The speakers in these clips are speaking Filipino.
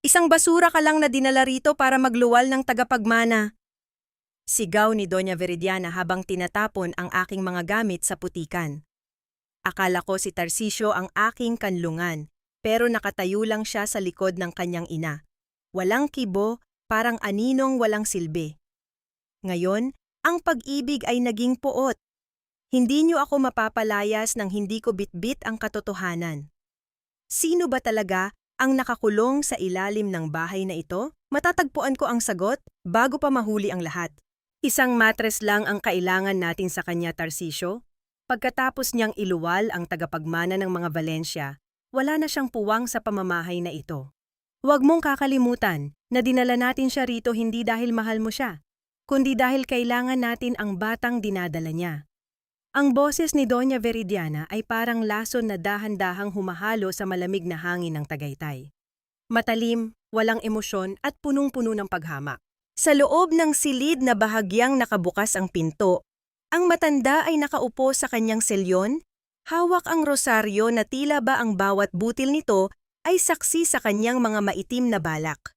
Isang basura ka lang na dinala rito para magluwal ng tagapagmana. Sigaw ni Doña Veridiana habang tinatapon ang aking mga gamit sa putikan. Akala ko si Tarcisio ang aking kanlungan, pero nakatayo lang siya sa likod ng kanyang ina. Walang kibo, parang aninong walang silbi. Ngayon, ang pag-ibig ay naging puot. Hindi niyo ako mapapalayas nang hindi ko bitbit ang katotohanan. Sino ba talaga ang nakakulong sa ilalim ng bahay na ito? Matatagpuan ko ang sagot bago pa mahuli ang lahat. Isang matres lang ang kailangan natin sa kanya, Tarcisio. Pagkatapos niyang iluwal ang tagapagmana ng mga Valencia, wala na siyang puwang sa pamamahay na ito. Huwag mong kakalimutan na dinala natin siya rito hindi dahil mahal mo siya, kundi dahil kailangan natin ang batang dinadala niya. Ang boses ni Doña Veridiana ay parang lason na dahan-dahang humahalo sa malamig na hangin ng Tagaytay. Matalim, walang emosyon at punong-puno ng paghamak. Sa loob ng silid na bahagyang nakabukas ang pinto, ang matanda ay nakaupo sa kanyang selyon, hawak ang rosaryo na tila ba ang bawat butil nito ay saksi sa kanyang mga maitim na balak.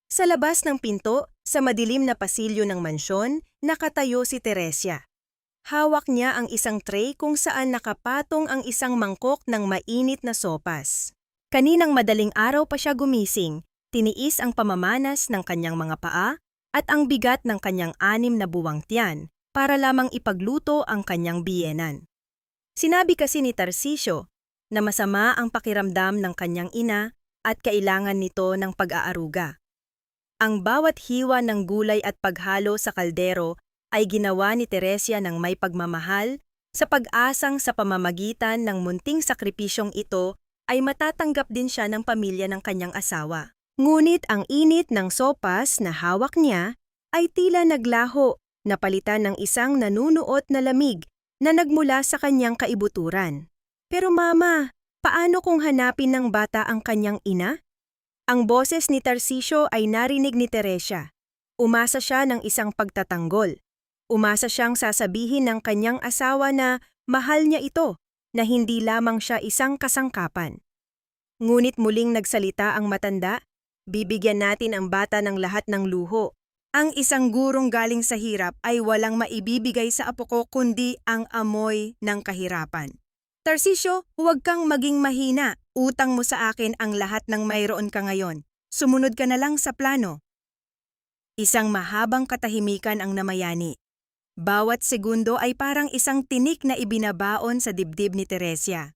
Sa labas ng pinto, sa madilim na pasilyo ng mansyon, nakatayo si Teresia. Hawak niya ang isang tray kung saan nakapatong ang isang mangkok ng mainit na sopas. Kaninang madaling araw pa siya gumising, tiniis ang pamamanas ng kanyang mga paa at ang bigat ng kanyang 6 na buwang tiyan para lamang ipagluto ang kanyang biyenan. Sinabi kasi ni Tarcisio na masama ang pakiramdam ng kanyang ina at kailangan nito ng pag-aaruga. Ang bawat hiwa ng gulay at paghalo sa kaldero ay ginawa ni Teresia ng may pagmamahal sa pag-asang sa pamamagitan ng munting sakripisyong ito ay matatanggap din siya ng pamilya ng kanyang asawa. Ngunit ang init ng sopas na hawak niya ay tila naglaho, napalitan ng isang nanunuot na lamig na nagmula sa kanyang kaibuturan. Pero mama, paano kung hanapin ng bata ang kanyang ina? Ang boses ni Tarcisio ay narinig ni Teresia. Umasa siya ng isang pagtatanggol. Umasa siyang sasabihin ng kanyang asawa na mahal niya ito, na hindi lamang siya isang kasangkapan. Ngunit muling nagsalita ang matanda, bibigyan natin ang bata ng lahat ng luho. Ang isang gurong galing sa hirap ay walang maibibigay sa apo ko kundi ang amoy ng kahirapan. Tarcisio, huwag kang maging mahina. Utang mo sa akin ang lahat ng mayroon ka ngayon. Sumunod ka na lang sa plano. Isang mahabang katahimikan ang namayani. Bawat segundo ay parang isang tinik na ibinabaon sa dibdib ni Teresia.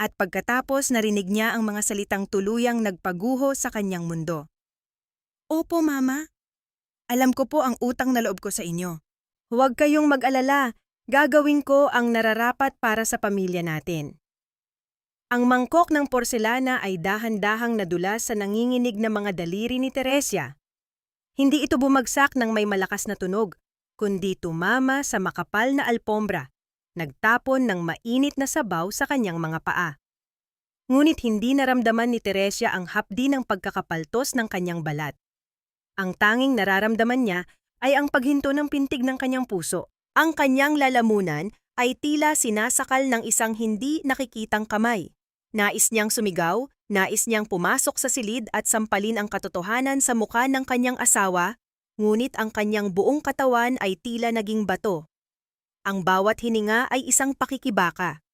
At pagkatapos narinig niya ang mga salitang tuluyang nagpaguho sa kanyang mundo. Opo, Mama. Alam ko po ang utang na loob ko sa inyo. Huwag kayong mag-alala, gagawin ko ang nararapat para sa pamilya natin. Ang mangkok ng porselana ay dahan-dahang nadulas sa nanginginig na mga daliri ni Teresia. Hindi ito bumagsak ng may malakas na tunog, kundi tumama sa makapal na alpombra, nagtapon ng mainit na sabaw sa kanyang mga paa. Ngunit hindi naramdaman ni Teresia ang hapdi ng pagkakapaltos ng kanyang balat. Ang tanging nararamdaman niya ay ang paghinto ng pintig ng kanyang puso. Ang kanyang lalamunan ay tila sinasakal ng isang hindi nakikitang kamay. Nais niyang sumigaw, nais niyang pumasok sa silid at sampalin ang katotohanan sa mukha ng kanyang asawa, ngunit ang kanyang buong katawan ay tila naging bato. Ang bawat hininga ay isang pakikibaka.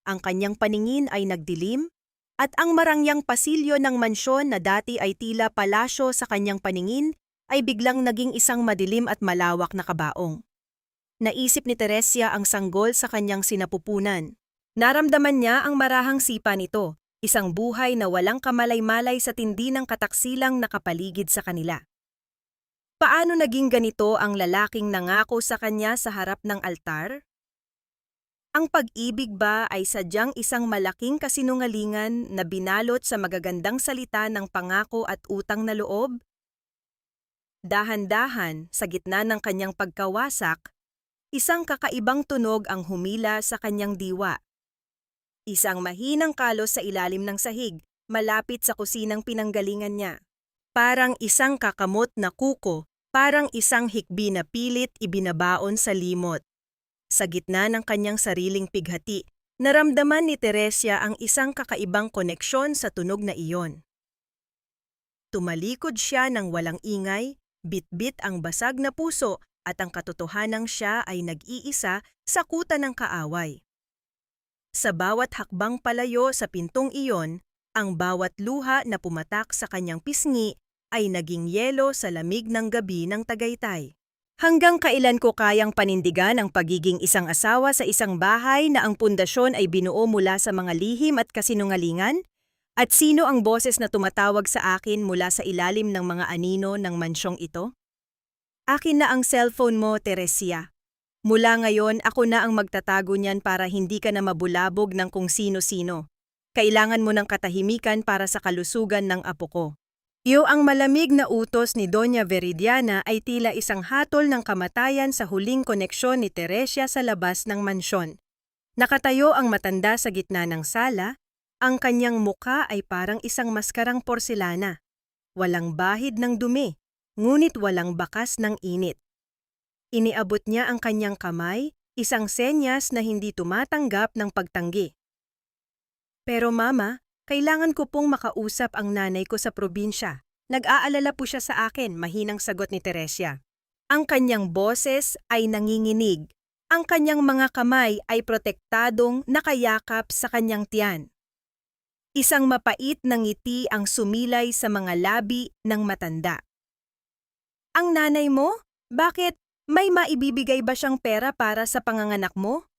Ang kanyang paningin ay nagdilim, at ang marangyang pasilyo ng mansyon na dati ay tila palasyo sa kanyang paningin ay biglang naging isang madilim at malawak na kabaong. Naisip ni Teresia ang sanggol sa kanyang sinapupunan. Naramdaman niya ang marahang sipa nito, isang buhay na walang kamalay-malay sa tindi ng kataksilang nakapaligid sa kanila. Paano naging ganito ang lalaking nangako sa kanya sa harap ng altar? Ang pag-ibig ba ay sadyang isang malaking kasinungalingan na binalot sa magagandang salita ng pangako at utang na loob? Dahan-dahan, sa gitna ng kanyang pagkawasak, isang kakaibang tunog ang humila sa kanyang diwa. Isang mahinang kalos sa ilalim ng sahig, malapit sa kusinang pinanggalingan niya. Parang isang kakamot na kuko, parang isang hikbi na pilit ibinabaon sa limot. Sa gitna ng kanyang sariling pighati, naramdaman ni Teresia ang isang kakaibang koneksyon sa tunog na iyon. Tumalikod siya ng walang ingay, bitbit ang basag na puso at ang katotohanang siya ay nag-iisa sa kuta ng kaaway. Sa bawat hakbang palayo sa pintong iyon, ang bawat luha na pumatak sa kanyang pisngi ay naging yelo sa lamig ng gabi ng Tagaytay. Hanggang kailan ko kayang panindigan ang pagiging isang asawa sa isang bahay na ang pundasyon ay binuo mula sa mga lihim at kasinungalingan? At sino ang boses na tumatawag sa akin mula sa ilalim ng mga anino ng mansyong ito? Akin na ang cellphone mo, Teresia. Mula ngayon, ako na ang magtatago niyan para hindi ka na mabulabog ng kung sino-sino. Kailangan mo ng katahimikan para sa kalusugan ng apo ko. Iyo ang malamig na utos ni Doña Veridiana ay tila isang hatol ng kamatayan sa huling koneksyon ni Teresia sa labas ng mansyon. Nakatayo ang matanda sa gitna ng sala, ang kanyang muka ay parang isang maskarang porselana. Walang bahid ng dumi, ngunit walang bakas ng init. Iniabot niya ang kanyang kamay, isang senyas na hindi tumatanggap ng pagtanggi. Pero mama, kailangan ko pong makausap ang nanay ko sa probinsya. Nag-aalala po siya sa akin, mahinang sagot ni Teresia. Ang kanyang boses ay nanginginig. Ang kanyang mga kamay ay protektadong nakayakap sa kanyang tiyan. Isang mapait na ngiti ang sumilay sa mga labi ng matanda. Ang nanay mo? Bakit? May maibibigay ba siyang pera para sa panganganak mo?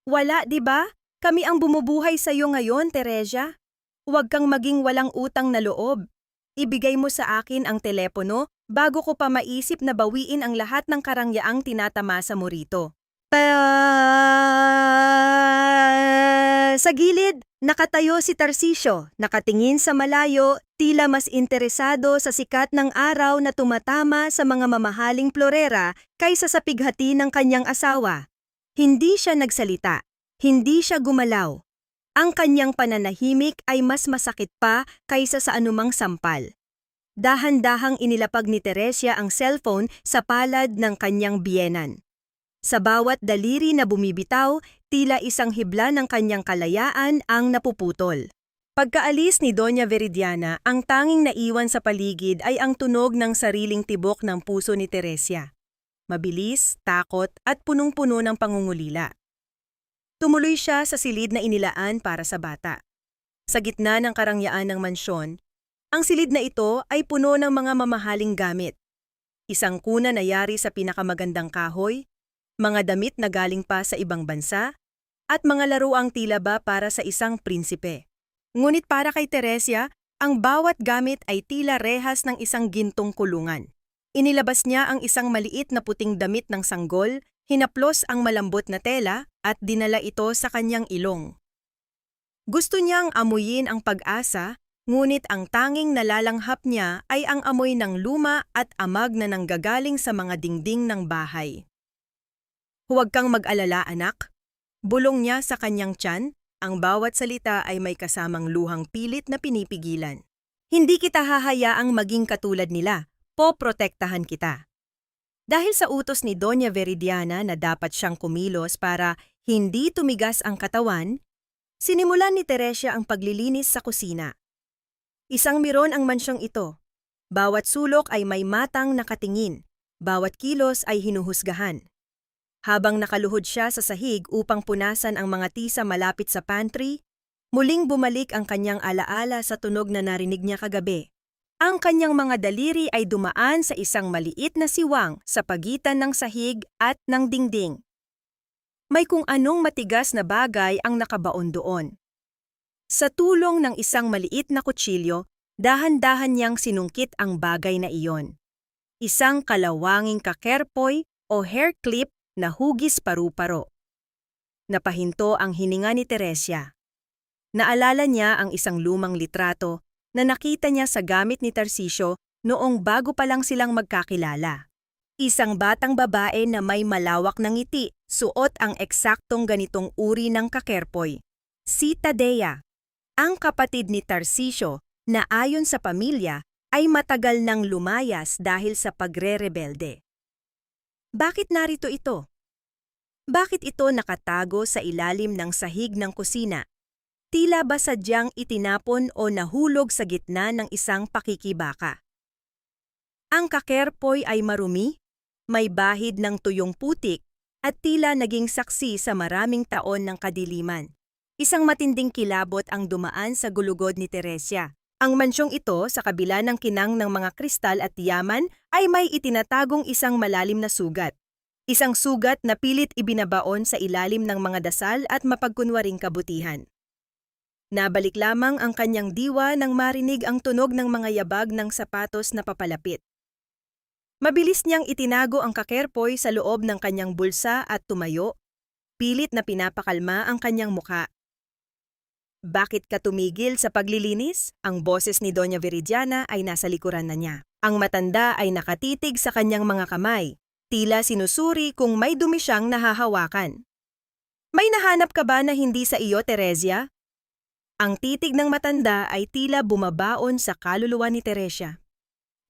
Wala, di ba? Kami ang bumubuhay sa iyo ngayon, Teresia. Huwag kang maging walang utang na loob. Ibigay mo sa akin ang telepono bago ko pa maisip na bawiin ang lahat ng karangyaang tinatamasa mo rito. Sa gilid, nakatayo si Tarcisio, nakatingin sa malayo, tila mas interesado sa sikat ng araw na tumatama sa mga mamahaling florera kaysa sa pighati ng kanyang asawa. Hindi siya nagsalita, hindi siya gumalaw. Ang kanyang pananahimik ay mas masakit pa kaysa sa anumang sampal. Dahan-dahang inilapag ni Teresia ang cellphone sa palad ng kanyang biyenan. Sa bawat daliri na bumibitaw, tila isang hibla ng kanyang kalayaan ang napuputol. Pagkaalis ni Doña Veridiana, ang tanging naiwan sa paligid ay ang tunog ng sariling tibok ng puso ni Teresia. Mabilis, takot at punong-puno ng pangungulila. Tumuloy siya sa silid na inilaan para sa bata. Sa gitna ng karangyaan ng mansyon, ang silid na ito ay puno ng mga mamahaling gamit. Isang kuna na yari sa pinakamagandang kahoy, mga damit na galing pa sa ibang bansa, at mga laruang tila ba para sa isang prinsipe. Ngunit para kay Teresia, ang bawat gamit ay tila rehas ng isang gintong kulungan. Inilabas niya ang isang maliit na puting damit ng sanggol, hinaplos ang malambot na tela at dinala ito sa kanyang ilong. Gusto niyang amuyin ang pag-asa, ngunit ang tanging nalalanghap niya ay ang amoy ng luma at amag na nanggagaling sa mga dingding ng bahay. Huwag kang mag-alala, anak. Bulong niya sa kanyang tiyan, ang bawat salita ay may kasamang luhang pilit na pinipigilan. Hindi kita hahayaang maging katulad nila, poprotektahan kita. Dahil sa utos ni Doña Veridiana na dapat siyang kumilos para hindi tumigas ang katawan, sinimulan ni Teresia ang paglilinis sa kusina. Isang miron ang mansyong ito. Bawat sulok ay may matang nakatingin, bawat kilos ay hinuhusgahan. Habang nakaluhod siya sa sahig upang punasan ang mga tisa malapit sa pantry, muling bumalik ang kanyang alaala sa tunog na narinig niya kagabi. Ang kanyang mga daliri ay dumaan sa isang maliit na siwang sa pagitan ng sahig at ng dingding. May kung anong matigas na bagay ang nakabaon doon. Sa tulong ng isang maliit na kutsilyo, dahan-dahan niyang sinungkit ang bagay na iyon. Isang kalawanging kakerpoy o hair clip na hugis paru-paro. Napahinto ang hininga ni Teresia. Naalala niya ang isang lumang litrato na nakita niya sa gamit ni Tarcisio noong bago pa lang silang magkakilala. Isang batang babae na may malawak na ngiti, suot ang eksaktong ganitong uri ng kakerpoy. Si Tadea, ang kapatid ni Tarcisio na ayon sa pamilya ay matagal nang lumayas dahil sa pagre-rebelde. Bakit narito ito? Bakit ito nakatago sa ilalim ng sahig ng kusina? Tila ba sadyang itinapon o nahulog sa gitna ng isang pakikibaka. Ang kakerpoy ay marumi, may bahid ng tuyong putik, at tila naging saksi sa maraming taon ng kadiliman. Isang matinding kilabot ang dumaan sa gulugod ni Teresya. Ang mansyong ito, sa kabila ng kinang ng mga kristal at yaman, ay may itinatagong isang malalim na sugat. Isang sugat na pilit ibinabaon sa ilalim ng mga dasal at mapagkunwaring kabutihan. Nabalik lamang ang kanyang diwa nang marinig ang tunog ng mga yabag ng sapatos na papalapit. Mabilis niyang itinago ang kakerpoy sa loob ng kanyang bulsa at tumayo, pilit na pinapakalma ang kanyang muka. "Bakit ka tumigil sa paglilinis?" Ang boses ni Doña Viridiana ay nasa likuran na niya. Ang matanda ay nakatitig sa kanyang mga kamay, tila sinusuri kung may dumi siyang nahahawakan. "May nahanap ka ba na hindi sa iyo, Teresia?" Ang titig ng matanda ay tila bumabaon sa kaluluwa ni Teresya.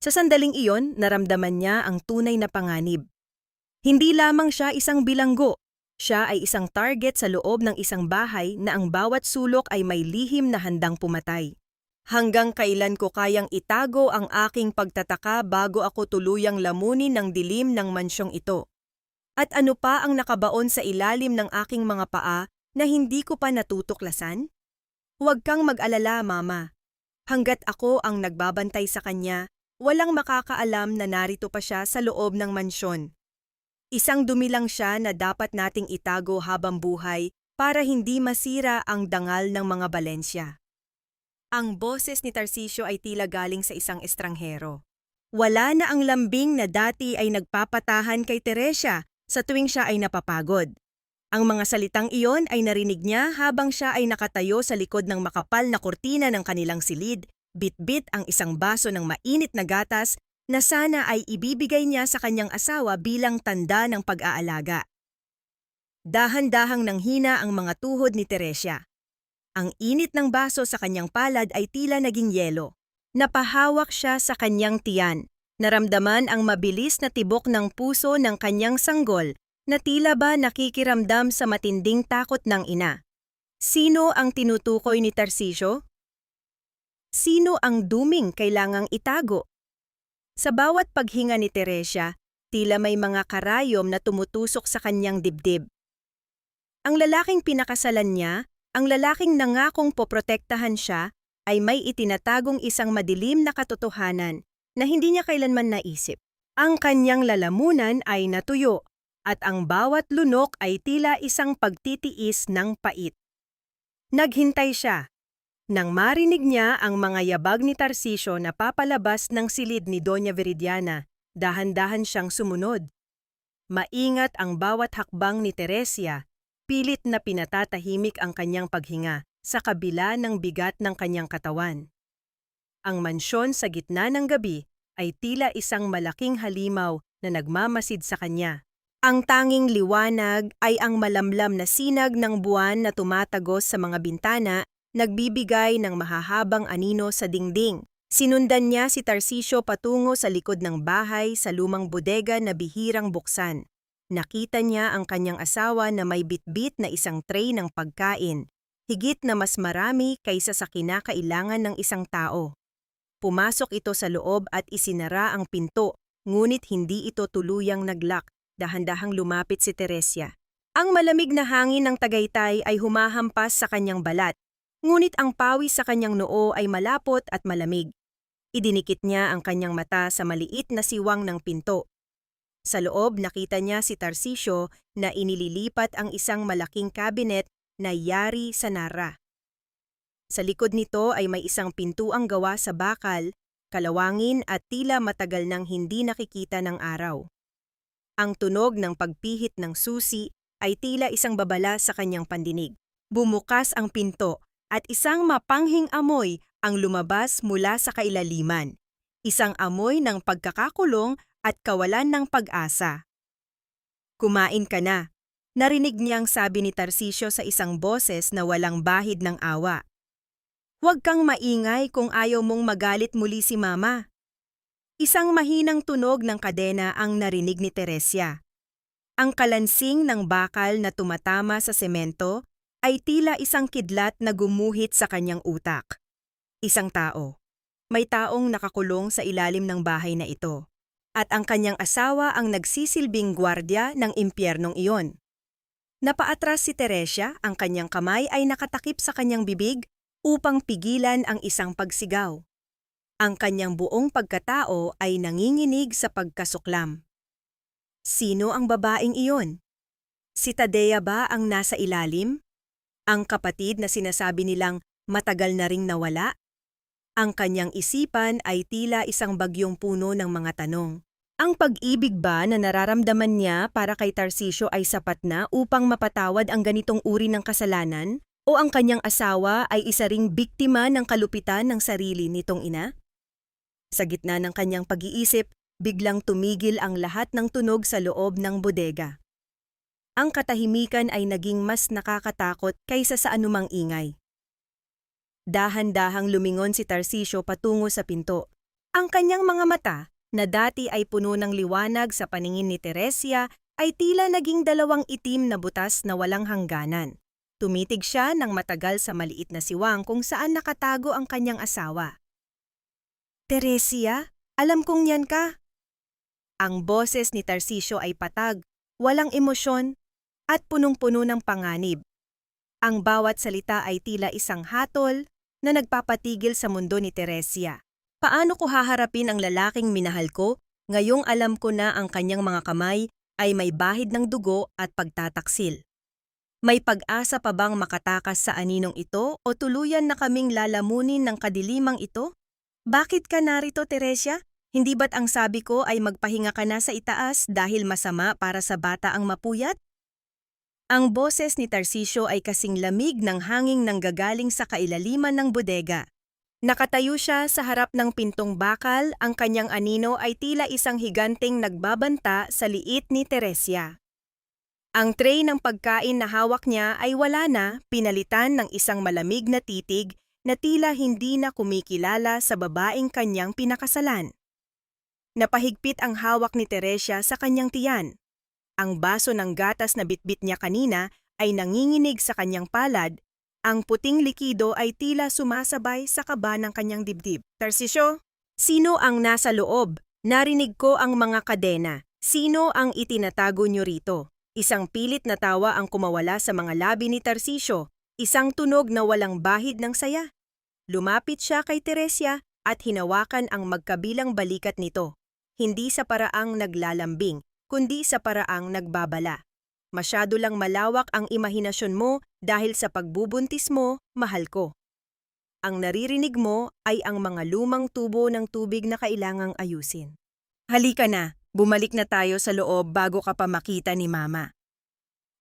Sa sandaling iyon, naramdaman niya ang tunay na panganib. Hindi lamang siya isang bilanggo, siya ay isang target sa loob ng isang bahay na ang bawat sulok ay may lihim na handang pumatay. "Hanggang kailan ko kayang itago ang aking pagtataka bago ako tuluyang lamunin ng dilim ng mansyong ito? At ano pa ang nakabaon sa ilalim ng aking mga paa na hindi ko pa natutuklasan? Huwag kang mag-alala, Mama. Hanggat ako ang nagbabantay sa kanya, walang makakaalam na narito pa siya sa loob ng mansyon. Isang dumi lang siya na dapat nating itago habang buhay para hindi masira ang dangal ng mga Balensya." Ang boses ni Tarcisio ay tila galing sa isang estranghero. Wala na ang lambing na dati ay nagpapatahan kay Teresya sa tuwing siya ay napapagod. Ang mga salitang iyon ay narinig niya habang siya ay nakatayo sa likod ng makapal na kurtina ng kanilang silid, bit-bit ang isang baso ng mainit na gatas na sana ay ibibigay niya sa kanyang asawa bilang tanda ng pag-aalaga. Dahan-dahang nanghina ang mga tuhod ni Teresya. Ang init ng baso sa kanyang palad ay tila naging yelo. Napahawak siya sa kanyang tiyan. Naramdaman ang mabilis na tibok ng puso ng kanyang sanggol na tila ba nakikiramdam sa matinding takot ng ina. Sino ang tinutukoy ni Tarcisio? Sino ang duming kailangang itago? Sa bawat paghinga ni Teresya, tila may mga karayom na tumutusok sa kanyang dibdib. Ang lalaking pinakasalan niya, ang lalaking nangakong poprotektahan siya, ay may itinatagong isang madilim na katotohanan na hindi niya kailanman naisip. Ang kanyang lalamunan ay natuyo, at ang bawat lunok ay tila isang pagtitiis ng pait. Naghintay siya. Nang marinig niya ang mga yabag ni Tarcisio na papalabas ng silid ni Doña Viridiana, dahan-dahan siyang sumunod. Maingat ang bawat hakbang ni Teresya, pilit na pinatatahimik ang kanyang paghinga sa kabila ng bigat ng kanyang katawan. Ang mansyon sa gitna ng gabi ay tila isang malaking halimaw na nagmamasid sa kanya. Ang tanging liwanag ay ang malamlam na sinag ng buwan na tumatagos sa mga bintana, nagbibigay ng mahahabang anino sa dingding. Sinundan niya si Tarcisio patungo sa likod ng bahay sa lumang bodega na bihirang buksan. Nakita niya ang kanyang asawa na may bitbit na isang tray ng pagkain, higit na mas marami kaysa sa kinakailangan ng isang tao. Pumasok ito sa loob at isinara ang pinto, ngunit hindi ito tuluyang naglock. Dahan-dahang lumapit si Teresya. Ang malamig na hangin ng Tagaytay ay humahampas sa kanyang balat, ngunit ang pawis sa kanyang noo ay malapot at malamig. Idinikit niya ang kanyang mata sa maliit na siwang ng pinto. Sa loob nakita niya si Tarcisio na inililipat ang isang malaking kabinet na yari sa nara. Sa likod nito ay may isang pintuang gawa sa bakal, kalawangin at tila matagal nang hindi nakikita ng araw. Ang tunog ng pagpihit ng susi ay tila isang babala sa kanyang pandinig. Bumukas ang pinto at isang mapanghing amoy ang lumabas mula sa kailaliman. Isang amoy ng pagkakakulong at kawalan ng pag-asa. "Kumain ka na," narinig niyang sabi ni Tarcisio sa isang boses na walang bahid ng awa. "Huwag kang maingay kung ayaw mong magalit muli si Mama." Isang mahinang tunog ng kadena ang narinig ni Teresya. Ang kalansing ng bakal na tumatama sa semento, ay tila isang kidlat na gumuhit sa kanyang utak. Isang tao. May taong nakakulong sa ilalim ng bahay na ito. At ang kanyang asawa ang nagsisilbing gwardya ng impyernong iyon. Napaatras si Teresia, ang kanyang kamay ay nakatakip sa kanyang bibig upang pigilan ang isang pagsigaw. Ang kanyang buong pagkatao ay nanginginig sa pagkasuklam. Sino ang babaeng iyon? Si Tadea ba ang nasa ilalim? Ang kapatid na sinasabi nilang matagal na ring nawala? Ang kanyang isipan ay tila isang bagyong puno ng mga tanong. Ang pag-ibig ba na nararamdaman niya para kay Tarcisio ay sapat na upang mapatawad ang ganitong uri ng kasalanan? O ang kanyang asawa ay isa ring biktima ng kalupitan ng sarili nitong ina? Sa gitna ng kanyang pag-iisip, biglang tumigil ang lahat ng tunog sa loob ng bodega. Ang katahimikan ay naging mas nakakatakot kaysa sa anumang ingay. Dahan-dahang lumingon si Tarcisio patungo sa pinto. Ang kanyang mga mata, na dati ay puno ng liwanag sa paningin ni Teresia, ay tila naging dalawang itim na butas na walang hangganan. Tumitig siya ng matagal sa maliit na siwang kung saan nakatago ang kanyang asawa. Teresia, alam kong yan ka. Ang boses ni Tarcisio ay patag, walang emosyon, at punong-puno ng panganib. Ang bawat salita ay tila isang hatol na nagpapatigil sa mundo ni Teresia. Paano ko haharapin ang lalaking minahal ko ngayong alam ko na ang kanyang mga kamay ay may bahid ng dugo at pagtataksil? May pag-asa pa bang makatakas sa aninong ito o tuluyan na kaming lalamunin ng kadilimang ito? Bakit ka narito, Teresia? Hindi ba't ang sabi ko ay magpahinga ka na sa itaas dahil masama para sa bata ang mapuyat? Ang boses ni Tarcisio ay kasing lamig ng hanging nanggagaling sa kailaliman ng bodega. Nakatayo siya sa harap ng pintong bakal, ang kanyang anino ay tila isang higanteng nagbabanta sa liit ni Teresia. Ang tray ng pagkain na hawak niya ay wala na, pinalitan ng isang malamig na titig na tila hindi na kumikilala sa babaeng kanyang pinakasalan. Napahigpit ang hawak ni Teresia sa kanyang tiyan. Ang baso ng gatas na bitbit niya kanina ay nanginginig sa kanyang palad, ang puting likido ay tila sumasabay sa kaba ng kanyang dibdib. Tarcisio, sino ang nasa loob? Narinig ko ang mga kadena. Sino ang itinatago niyo rito? Isang pilit na tawa ang kumawala sa mga labi ni Tarcisio, isang tunog na walang bahid ng saya. Lumapit siya kay Teresia at hinawakan ang magkabilang balikat nito, hindi sa paraang naglalambing, kundi sa paraang nagbabala. Masyado lang malawak ang imahinasyon mo dahil sa pagbubuntis mo, mahal ko. Ang naririnig mo ay ang mga lumang tubo ng tubig na kailangang ayusin. Halika na, bumalik na tayo sa loob bago ka pa makita ni Mama.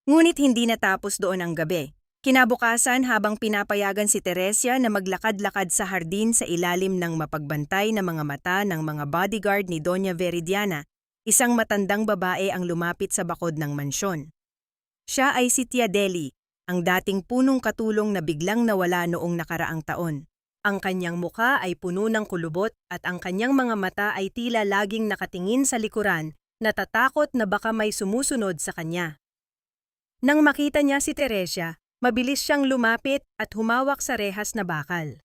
Ngunit hindi natapos doon ang gabi. Kinabukasan habang pinapayagan si Teresia na maglakad-lakad sa hardin sa ilalim ng mapagbantay na mga mata ng mga bodyguard ni Doña Veridiana, isang matandang babae ang lumapit sa bakod ng mansyon. Siya ay si Tia Deli, ang dating punong katulong na biglang nawala noong nakaraang taon. Ang kanyang muka ay puno ng kulubot at ang kanyang mga mata ay tila laging nakatingin sa likuran, natatakot na baka may sumusunod sa kanya. Nang makita niya si Teresia, mabilis siyang lumapit at humawak sa rehas na bakal.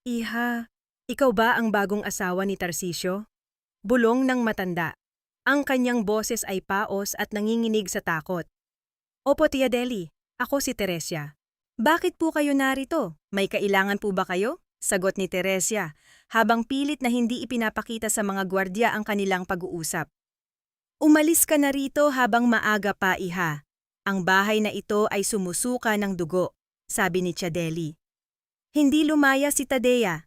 Iha, ikaw ba ang bagong asawa ni Tarcisio? Bulong ng matanda. Ang kanyang boses ay paos at nanginginig sa takot. Opo, Tia Deli, ako si Teresia. Bakit po kayo narito? May kailangan po ba kayo? Sagot ni Teresia, habang pilit na hindi ipinapakita sa mga gwardya ang kanilang pag-uusap. Umalis ka na rito habang maaga pa, Iha. Ang bahay na ito ay sumusuka ng dugo, sabi ni Tia Deli. Hindi lumaya si Tadea.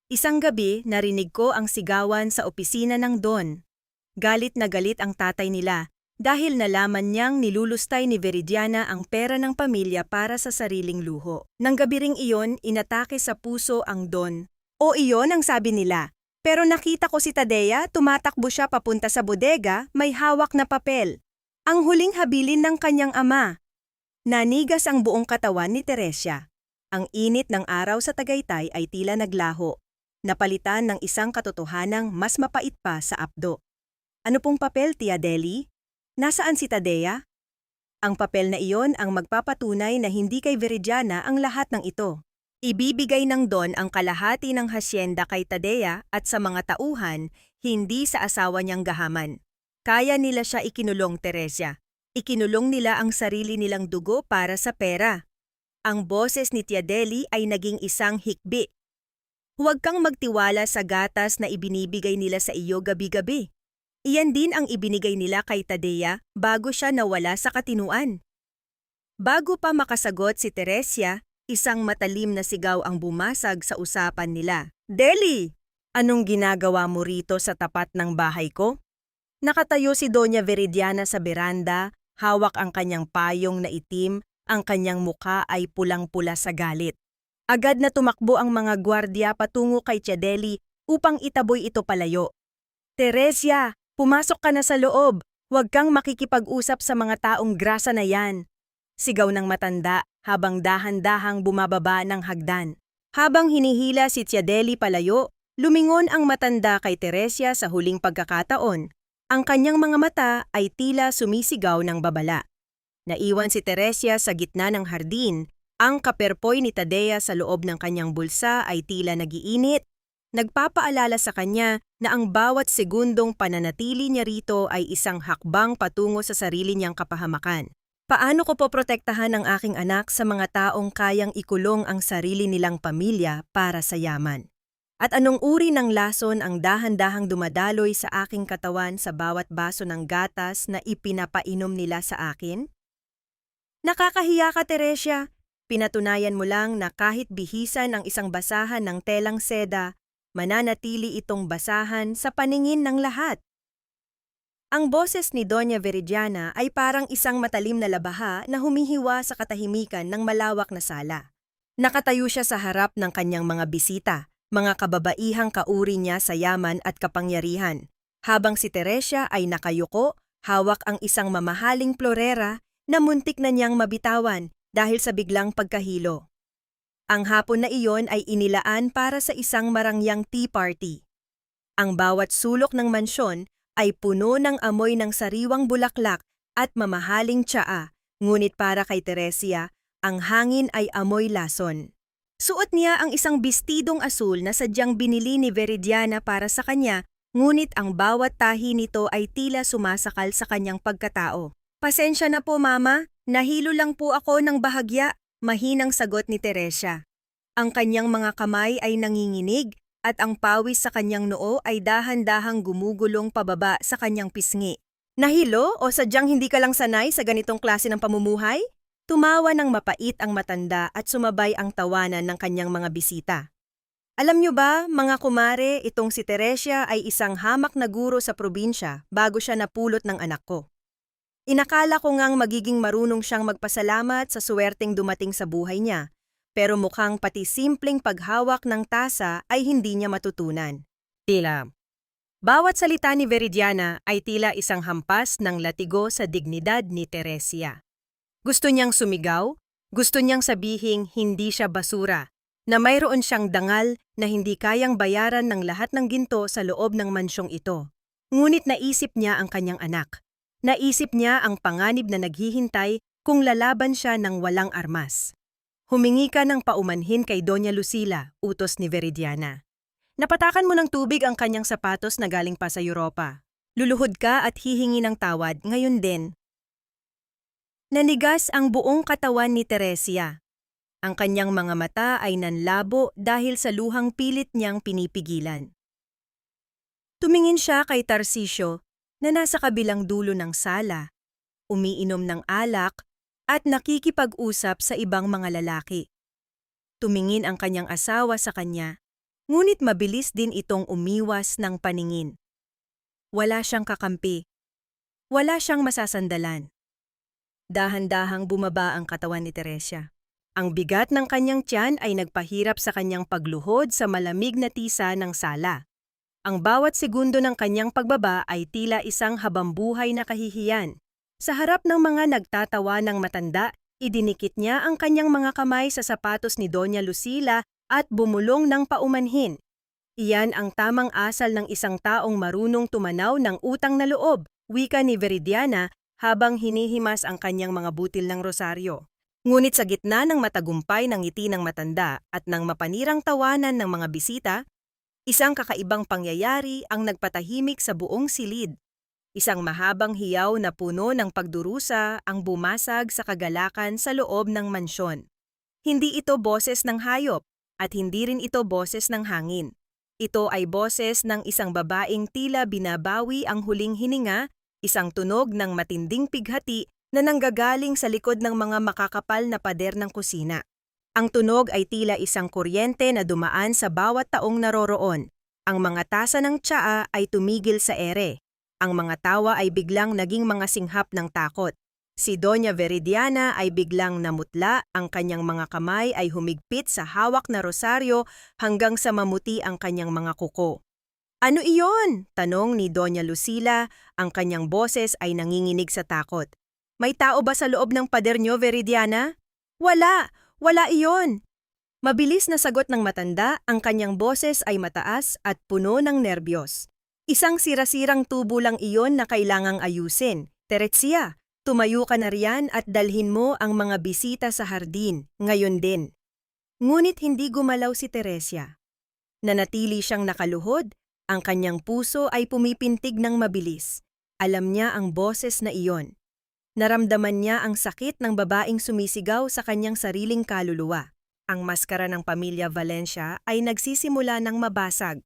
Isang gabi, narinig ko ang sigawan sa opisina ng Don. Galit na galit ang tatay nila dahil nalaman niyang nilulustay ni Veridiana ang pera ng pamilya para sa sariling luho. Nang gabi ring iyon, inatake sa puso ang Don. O iyon ang sabi nila. Pero nakita ko si Tadea, tumatakbo siya papunta sa bodega, may hawak na papel. Ang huling habilin ng kanyang ama. Nanigas ang buong katawan ni Teresia. Ang init ng araw sa Tagaytay ay tila naglaho. Napalitan ng isang katotohanang mas mapait pa sa apdo. Ano pong papel, Tia Deli? Nasaan si Tadea? Ang papel na iyon ang magpapatunay na hindi kay Viridiana ang lahat ng ito. Ibibigay ng Don ang kalahati ng hasyenda kay Tadea at sa mga tauhan, hindi sa asawa niyang gahaman. Kaya nila siya ikinulong, Teresia. Ikinulong nila ang sarili nilang dugo para sa pera. Ang boses ni Tia Deli ay naging isang hikbi. Huwag kang magtiwala sa gatas na ibinibigay nila sa iyo gabi-gabi. Iyan din ang ibinigay nila kay Tadea bago siya nawala sa katinuan. Bago pa makasagot si Teresia, isang matalim na sigaw ang bumasag sa usapan nila. Deli! Anong ginagawa mo rito sa tapat ng bahay ko? Nakatayo si Doña Viridiana sa beranda, hawak ang kanyang payong na itim, ang kanyang muka ay pulang-pula sa galit. Agad na tumakbo ang mga gwardya patungo kay Tia Deli upang itaboy ito palayo. Teresia, pumasok ka na sa loob. Huwag kang makikipag-usap sa mga taong grasa na yan. Sigaw ng matanda habang dahan-dahang bumababa ng hagdan. Habang hinihila si Tia Deli palayo, lumingon ang matanda kay Teresia sa huling pagkakataon. Ang kanyang mga mata ay tila sumisigaw ng babala. Naiwan si Teresia sa gitna ng hardin. Ang kaperpoy ni Tadea sa loob ng kanyang bulsa ay tila nagiinit. Nagpapaalala sa kanya na ang bawat segundong pananatili niya rito ay isang hakbang patungo sa sarili niyang kapahamakan. Paano ko poprotektahan ang aking anak sa mga taong kayang ikulong ang sarili nilang pamilya para sa yaman? At anong uri ng lason ang dahan-dahang dumadaloy sa aking katawan sa bawat baso ng gatas na ipinapainom nila sa akin? Nakakahiya ka, Teresia. Pinatunayan mo lang na kahit bihisan ang isang basahan ng telang seda, mananatili itong basahan sa paningin ng lahat. Ang boses ni Doña Viridiana ay parang isang matalim na labaha na humihiwa sa katahimikan ng malawak na sala. Nakatayo siya sa harap ng kanyang mga bisita, mga kababaihang kauri niya sa yaman at kapangyarihan, habang si Teresia ay nakayuko, hawak ang isang mamahaling florera na muntik na niyang mabitawan dahil sa biglang pagkahilo. Ang hapon na iyon ay inilaan para sa isang marangyang tea party. Ang bawat sulok ng mansyon ay puno ng amoy ng sariwang bulaklak at mamahaling tsaa, ngunit para kay Teresia, ang hangin ay amoy lason. Suot niya ang isang bestidong asul na sadyang binili ni Viridiana para sa kanya, ngunit ang bawat tahi nito ay tila sumasakal sa kanyang pagkatao. Pasensya na po, Mama. Nahilo lang po ako ng bahagya, mahinang sagot ni Teresia. Ang kanyang mga kamay ay nanginginig at ang pawis sa kanyang noo ay dahan-dahang gumugulong pababa sa kanyang pisngi. Nahilo o sadyang hindi ka lang sanay sa ganitong klase ng pamumuhay? Tumawa ng mapait ang matanda at sumabay ang tawanan ng kanyang mga bisita. Alam niyo ba, mga kumare, itong si Teresia ay isang hamak na guro sa probinsya bago siya napulot ng anak ko. Inakala ko ngang magiging marunong siyang magpasalamat sa suwerteng dumating sa buhay niya, pero mukhang pati simpleng paghawak ng tasa ay hindi niya matutunan. Tila. Bawat salita ni Viridiana ay tila isang hampas ng latigo sa dignidad ni Teresia. Gusto niyang sumigaw, gusto niyang sabihing hindi siya basura, na mayroon siyang dangal na hindi kayang bayaran ng lahat ng ginto sa loob ng mansyong ito. Ngunit naisip niya ang kanyang anak. Naisip niya ang panganib na naghihintay kung lalaban siya ng walang armas. Humingi ka ng paumanhin kay Doña Lucila, utos ni Viridiana. Napatakan mo ng tubig ang kanyang sapatos na galing pa sa Europa. Luluhod ka at hihingi ng tawad ngayon din. Nanigas ang buong katawan ni Teresia. Ang kanyang mga mata ay nanlabo dahil sa luhang pilit niyang pinipigilan. Tumingin siya kay Tarcisio na nasa kabilang dulo ng sala, umiinom ng alak at nakikipag-usap sa ibang mga lalaki. Tumingin ang kanyang asawa sa kanya, ngunit mabilis din itong umiwas ng paningin. Wala siyang kakampi. Wala siyang masasandalan. Dahan-dahang bumaba ang katawan ni Teresia. Ang bigat ng kanyang tiyan ay nagpahirap sa kanyang pagluhod sa malamig na tisa ng sala. Ang bawat segundo ng kanyang pagbaba ay tila isang habambuhay na kahihiyan. Sa harap ng mga nagtatawa ng matanda, idinikit niya ang kanyang mga kamay sa sapatos ni Doña Lucila at bumulong ng paumanhin. Iyan ang tamang asal ng isang taong marunong tumanaw ng utang na loob, wika ni Viridiana habang hinihimas ang kanyang mga butil ng rosaryo. Ngunit sa gitna ng matagumpay ng ngiti ng matanda at ng mapanirang tawanan ng mga bisita, isang kakaibang pangyayari ang nagpatahimik sa buong silid. Isang mahabang hiyaw na puno ng pagdurusa ang bumasag sa kagalakan sa loob ng mansyon. Hindi ito boses ng hayop at hindi rin ito boses ng hangin. Ito ay boses ng isang babaeng tila binabawi ang huling hininga, isang tunog ng matinding pighati na nanggagaling sa likod ng mga makakapal na pader ng kusina. Ang tunog ay tila isang kuryente na dumaan sa bawat taong naroroon. Ang mga tasa ng tsaa ay tumigil sa ere. Ang mga tawa ay biglang naging mga singhap ng takot. Si Doña Veridiana ay biglang namutla, ang kanyang mga kamay ay humigpit sa hawak na rosaryo hanggang sa mamuti ang kanyang mga kuko. "Ano iyon?" tanong ni Doña Lucila, ang kanyang boses ay nanginginig sa takot. "May tao ba sa loob ng pader nyo, Veridiana?" "Wala! Wala iyon!" Mabilis na sagot ng matanda, ang kanyang boses ay mataas at puno ng nerbiyos. "Isang sirasirang tubo lang iyon na kailangang ayusin. Teresia, tumayo ka na riyan at dalhin mo ang mga bisita sa hardin, ngayon din." Ngunit hindi gumalaw si Teresia. Nanatili siyang nakaluhod, ang kanyang puso ay pumipintig ng mabilis. Alam niya ang boses na iyon. Naramdaman niya ang sakit ng babaeng sumisigaw sa kanyang sariling kaluluwa. Ang maskara ng pamilya Valencia ay nagsisimula ng mabasag,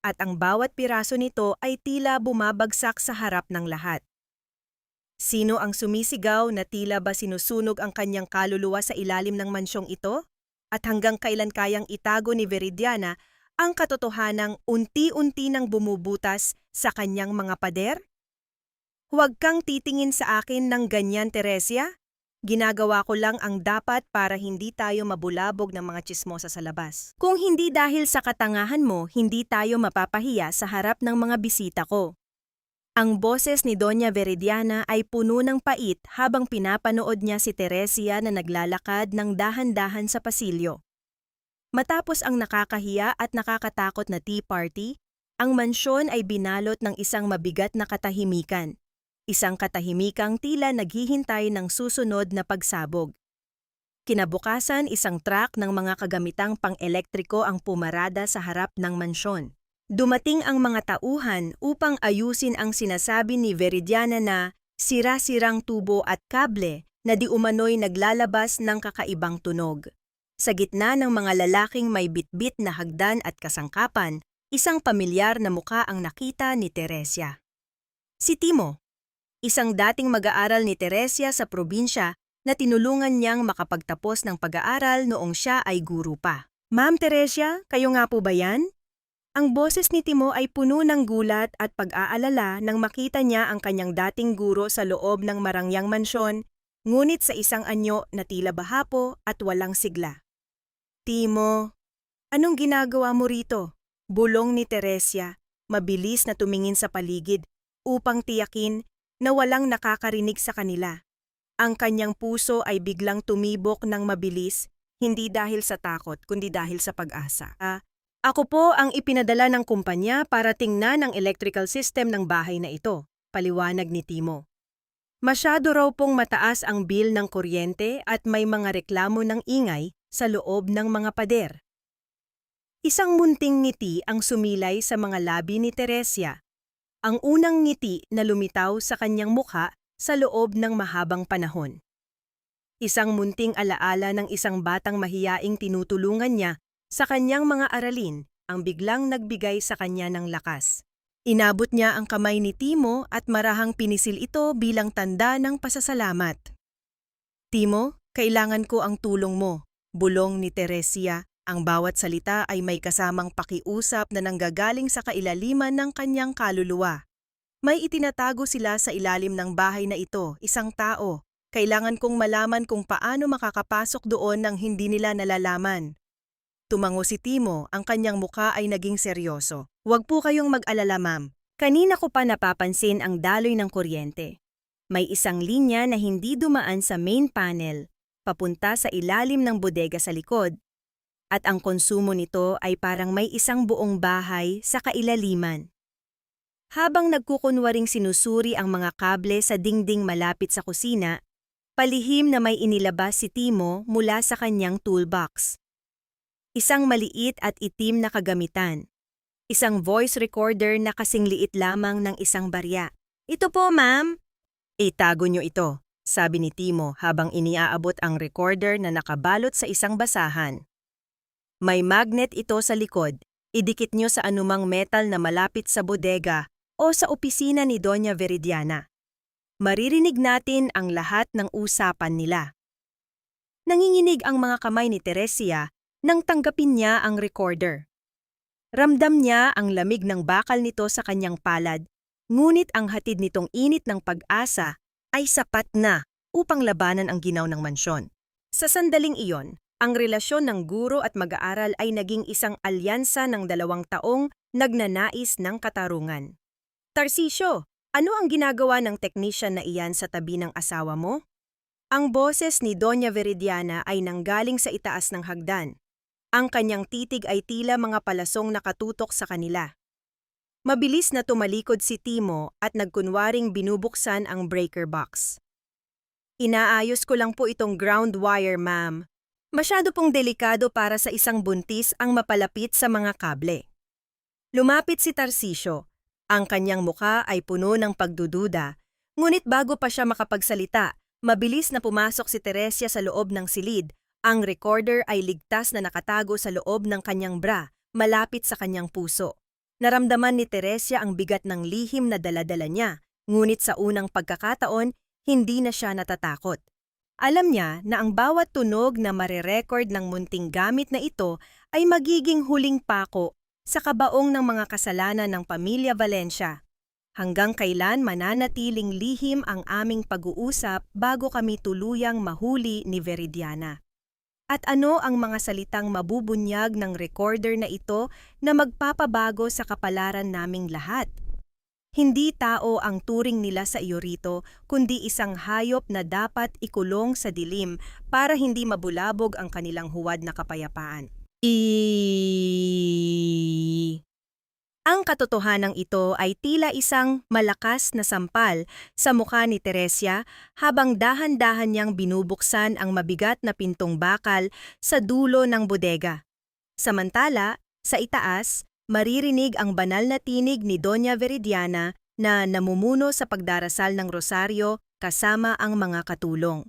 at ang bawat piraso nito ay tila bumabagsak sa harap ng lahat. Sino ang sumisigaw na tila ba sinusunog ang kanyang kaluluwa sa ilalim ng mansyong ito? At hanggang kailan kayang itago ni Veridiana ang katotohanang unti-unti nang bumubutas sa kanyang mga pader? "Huwag kang titingin sa akin ng ganyan, Teresia. Ginagawa ko lang ang dapat para hindi tayo mabulabog ng mga tsismosa sa labas. Kung hindi dahil sa katangahan mo, hindi tayo mapapahiya sa harap ng mga bisita ko." Ang boses ni Doña Veridiana ay puno ng pait habang pinapanood niya si Teresia na naglalakad ng dahan-dahan sa pasilyo. Matapos ang nakakahiya at nakakatakot na tea party, ang mansyon ay binalot ng isang mabigat na katahimikan. Isang katahimikang tila naghihintay ng susunod na pagsabog. Kinabukasan, isang truck ng mga kagamitang pang-elektriko ang pumarada sa harap ng mansyon. Dumating ang mga tauhan upang ayusin ang sinasabi ni Veridiana na sira-sirang tubo at kable na di umano'y naglalabas ng kakaibang tunog. Sa gitna ng mga lalaking may bitbit na hagdan at kasangkapan, isang pamilyar na muka ang nakita ni Teresia. Si Timo, isang dating mag-aaral ni Teresia sa probinsya na tinulungan niyang makapagtapos ng pag-aaral noong siya ay guro pa. "Ma'am Teresia, kayo nga po ba yan?" Ang boses ni Timo ay puno ng gulat at pag-aalala nang makita niya ang kanyang dating guro sa loob ng marangyang mansyon, ngunit sa isang anyo na tila bahapo at walang sigla. "Timo, anong ginagawa mo rito?" bulong ni Teresia, mabilis na tumingin sa paligid upang tiyakin na walang nakakarinig sa kanila. Ang kanyang puso ay biglang tumibok ng mabilis, hindi dahil sa takot kundi dahil sa pag-asa. "Ako po ang ipinadala ng kumpanya para tingnan ang electrical system ng bahay na ito," paliwanag ni Timo. Masyado raw pong mataas ang bill ng kuryente at may mga reklamo ng ingay sa loob ng mga pader. Isang munting ngiti ang sumilay sa mga labi ni Teresia. Ang unang ngiti na lumitaw sa kanyang mukha sa loob ng mahabang panahon. Isang munting alaala ng isang batang mahiyaing tinutulungan niya sa kanyang mga aralin ang biglang nagbigay sa kanya ng lakas. Inabot niya ang kamay ni Timo at marahang pinisil ito bilang tanda ng pasasalamat. "Timo, kailangan ko ang tulong mo," bulong ni Teresia. Ang bawat salita ay may kasamang pakiusap na nanggagaling sa kailaliman ng kanyang kaluluwa. "May itinatago sila sa ilalim ng bahay na ito, isang tao. Kailangan kong malaman kung paano makakapasok doon nang hindi nila nalalaman." Tumango si Timo, ang kanyang muka ay naging seryoso. "Huwag po kayong mag-alala, ma'am. Kanina ko pa napapansin ang daloy ng kuryente. May isang linya na hindi dumaan sa main panel, papunta sa ilalim ng bodega sa likod. At ang konsumo nito ay parang may isang buong bahay sa kailaliman." Habang nagkukunwaring sinusuri ang mga kable sa dingding malapit sa kusina, palihim na may inilabas si Timo mula sa kanyang toolbox. Isang maliit at itim na kagamitan. Isang voice recorder na kasing liit lamang ng isang barya. "Ito po, ma'am." "Itago niyo ito," sabi ni Timo habang iniaabot ang recorder na nakabalot sa isang basahan. "May magnet ito sa likod. Idikit niyo sa anumang metal na malapit sa bodega o sa opisina ni Doña Veridiana. Maririnig natin ang lahat ng usapan nila." Nanginginig ang mga kamay ni Teresia nang tanggapin niya ang recorder. Ramdam niya ang lamig ng bakal nito sa kanyang palad, ngunit ang hatid nitong init ng pag-asa ay sapat na upang labanan ang ginaw ng mansyon. Sa sandaling iyon, ang relasyon ng guro at mag-aaral ay naging isang alyansa ng 2 taong nagnanais ng katarungan. "Tarsisio, ano ang ginagawa ng technician na iyan sa tabi ng asawa mo?" Ang boses ni Doña Veridiana ay nanggaling sa itaas ng hagdan. Ang kanyang titig ay tila mga palasong nakatutok sa kanila. Mabilis na tumalikod si Timo at nagkunwaring binubuksan ang breaker box. "Inaayos ko lang po itong ground wire, ma'am. Masyado pong delikado para sa isang buntis ang mapalapit sa mga kable." Lumapit si Tarsisio. Ang kanyang muka ay puno ng pagdududa, ngunit bago pa siya makapagsalita, mabilis na pumasok si Teresia sa loob ng silid. Ang recorder ay ligtas na nakatago sa loob ng kanyang bra, malapit sa kanyang puso. Naramdaman ni Teresia ang bigat ng lihim na dala-dala niya, ngunit sa unang pagkakataon, hindi na siya natatakot. Alam niya na ang bawat tunog na marerecord ng munting gamit na ito ay magiging huling pako sa kabaong ng mga kasalanan ng pamilya Valencia. Hanggang kailan mananatiling lihim ang aming pag-uusap bago kami tuluyang mahuli ni Veridiana? At ano ang mga salitang mabubunyag ng recorder na ito na magpapabago sa kapalaran naming lahat? Hindi tao ang turing nila sa iyo rito, kundi isang hayop na dapat ikulong sa dilim para hindi mabulabog ang kanilang huwad na kapayapaan. Ang katotohanang ito ay tila isang malakas na sampal sa mukha ni Teresia habang dahan-dahan niyang binubuksan ang mabigat na pintong bakal sa dulo ng bodega. Samantala, sa itaas, maririnig ang banal na tinig ni Doña Veridiana na namumuno sa pagdarasal ng rosaryo kasama ang mga katulong.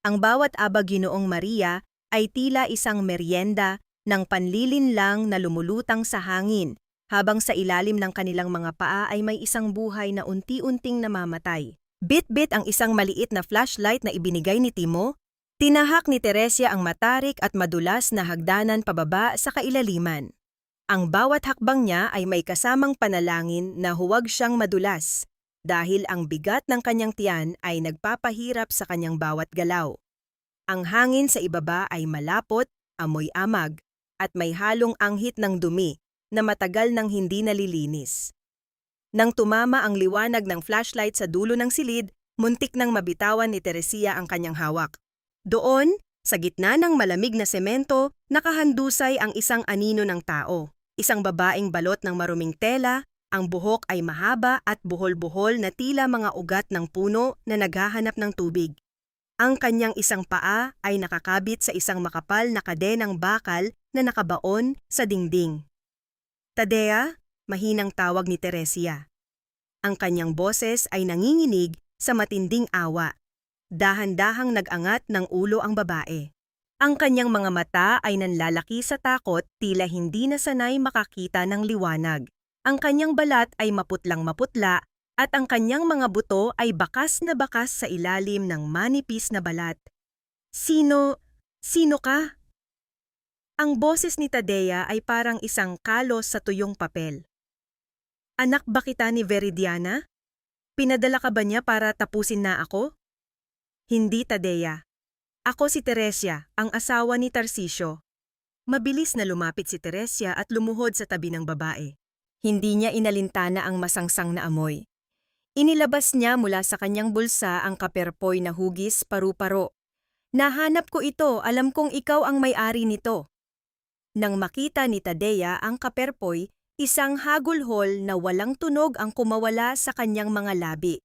Ang bawat Aba Ginoong Maria ay tila isang meryenda ng panlilinlang na lumulutang sa hangin, habang sa ilalim ng kanilang mga paa ay may isang buhay na unti-unting namamatay. Bit-bit ang isang maliit na flashlight na ibinigay ni Timo. Tinahak ni Teresia ang matarik at madulas na hagdanan pababa sa kailaliman. Ang bawat hakbang niya ay may kasamang panalangin na huwag siyang madulas, dahil ang bigat ng kanyang tiyan ay nagpapahirap sa kanyang bawat galaw. Ang hangin sa ibaba ay malapot, amoy amag, at may halong anghit ng dumi na matagal nang hindi nalilinis. Nang tumama ang liwanag ng flashlight sa dulo ng silid, muntik nang mabitawan ni Teresia ang kanyang hawak. Doon, sa gitna ng malamig na semento, nakahandusay ang isang anino ng tao. Isang babaeng balot ng maruming tela, ang buhok ay mahaba at buhol-buhol na tila mga ugat ng puno na naghahanap ng tubig. Ang kanyang isang paa ay nakakabit sa isang makapal na kadenang bakal na nakabaon sa dingding. "Tadea," mahinang tawag ni Teresia. Ang kanyang boses ay nanginginig sa matinding awa. Dahan-dahang nag-angat ng ulo ang babae. Ang kanyang mga mata ay nanlalaki sa takot, tila hindi na sanay makakita ng liwanag. Ang kanyang balat ay maputlang-maputla at ang kanyang mga buto ay bakas na bakas sa ilalim ng manipis na balat. Sino ka?" Ang boses ni Tadea ay parang isang kalos sa tuyong papel. "Anak ba kita ni Veridiana? Pinadala ka ba niya para tapusin na ako?" "Hindi, Tadea. Ako si Teresia, ang asawa ni Tarsisio." Mabilis na lumapit si Teresia at lumuhod sa tabi ng babae. Hindi niya inalintana ang masangsang na amoy. Inilabas niya mula sa kanyang bulsa ang kaperpoy na hugis paru-paro. "Nahanap ko ito, alam kong ikaw ang may-ari nito." Nang makita ni Tadea ang kaperpoy, Isang hagulhol na walang tunog ang kumawala sa kanyang mga labi.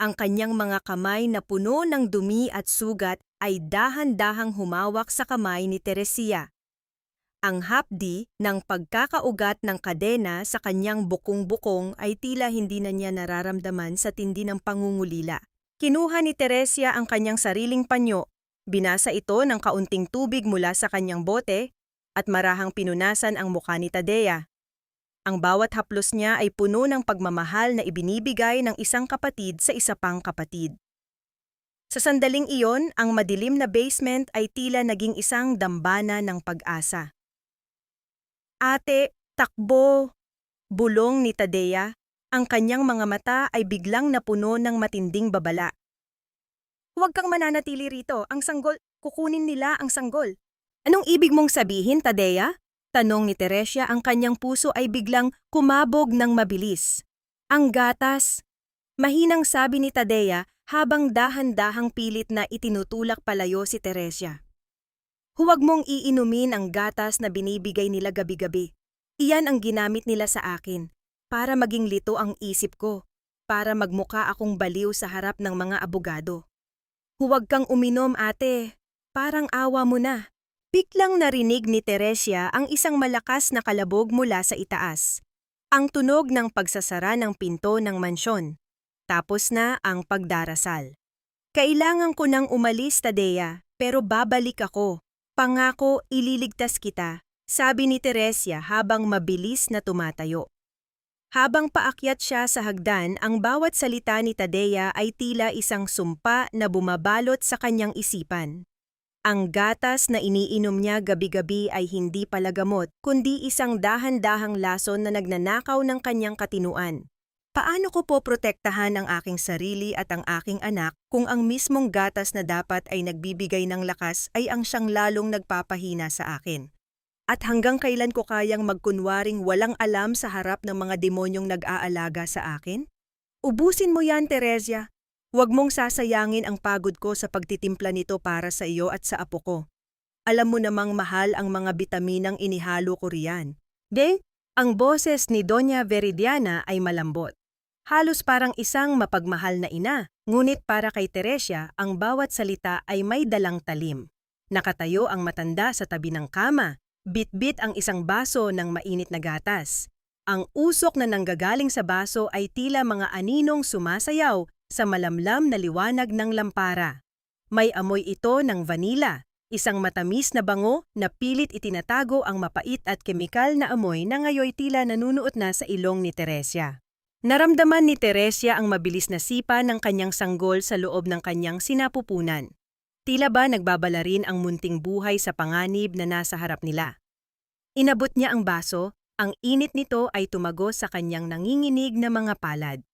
Ang kanyang mga kamay na puno ng dumi at sugat ay dahan-dahang humawak sa kamay ni Teresia. Ang hapdi ng pagkakaugat ng kadena sa kanyang bukong-bukong ay tila hindi na niya nararamdaman sa tindi ng pangungulila. Kinuha ni Teresia ang kanyang sariling panyo, binasa ito ng kaunting tubig mula sa kanyang bote, at marahang pinunasan ang mukha ni Tadea. Ang bawat haplos niya ay puno ng pagmamahal na ibinibigay ng isang kapatid sa isa pang kapatid. Sa sandaling iyon, ang madilim na basement ay tila naging isang dambana ng pag-asa. "Ate, takbo!" Bulong ni Tadea. Ang kanyang mga mata ay biglang napuno ng matinding babala. "Huwag kang mananatili rito, ang sanggol, kukunin nila ang sanggol." "Anong ibig mong sabihin, Tadea?" Tanong ni Teresia, ang kanyang puso ay biglang kumabog ng mabilis. "Ang gatas!" Mahinang sabi ni Tadea habang dahan-dahang pilit na itinutulak palayo si Teresia. "Huwag mong iinumin ang gatas na binibigay nila gabi-gabi. Iyan ang ginamit nila sa akin, para maging lito ang isip ko, para magmukha akong baliw sa harap ng mga abogado." "Huwag kang uminom, ate. Parang awa mo na." Biglang narinig ni Teresia ang isang malakas na kalabog mula sa itaas. Ang tunog ng pagsasara ng pinto ng mansyon. Tapos na ang pagdarasal. "Kailangan ko nang umalis, Tadea, pero babalik ako. Pangako, ililigtas kita," sabi ni Teresia habang mabilis na tumatayo. Habang paakyat siya sa hagdan, ang bawat salita ni Tadea ay tila isang sumpa na bumabalot sa kanyang isipan. Ang gatas na iniinom niya gabi-gabi ay hindi pala gamot, kundi isang dahan-dahang lason na nagnanakaw ng kanyang katinuan. Paano ko po protektahan ang aking sarili at ang aking anak kung ang mismong gatas na dapat ay nagbibigay ng lakas ay ang siyang lalong nagpapahina sa akin? At hanggang kailan ko kayang magkunwaring walang alam sa harap ng mga demonyong nag-aalaga sa akin? Ubusin mo yan, Teresia. Huwag mong sasayangin ang pagod ko sa pagtitimpla nito para sa iyo at sa apo ko. Alam mo namang mahal ang mga bitaminang inihalo ko riyan. Ang boses ni Doña Veridiana ay malambot. Halos parang isang mapagmahal na ina, ngunit para kay Teresia, ang bawat salita ay may dalang talim. Nakatayo ang matanda sa tabi ng kama, bit-bit ang isang baso ng mainit na gatas. Ang usok na nanggagaling sa baso ay tila mga aninong sumasayaw sa malamlam na liwanag ng lampara. May amoy ito ng vanilla, isang matamis na bango na pilit itinatago ang mapait at kemikal na amoy na ngayoy tila nanunuot na sa ilong ni Teresia. Naramdaman ni Teresia ang mabilis na sipa ng kanyang sanggol sa loob ng kanyang sinapupunan. Tila ba nagbabala rin ang munting buhay sa panganib na nasa harap nila. Inabot niya ang baso, ang init nito ay tumagos sa kanyang nanginginig na mga palad.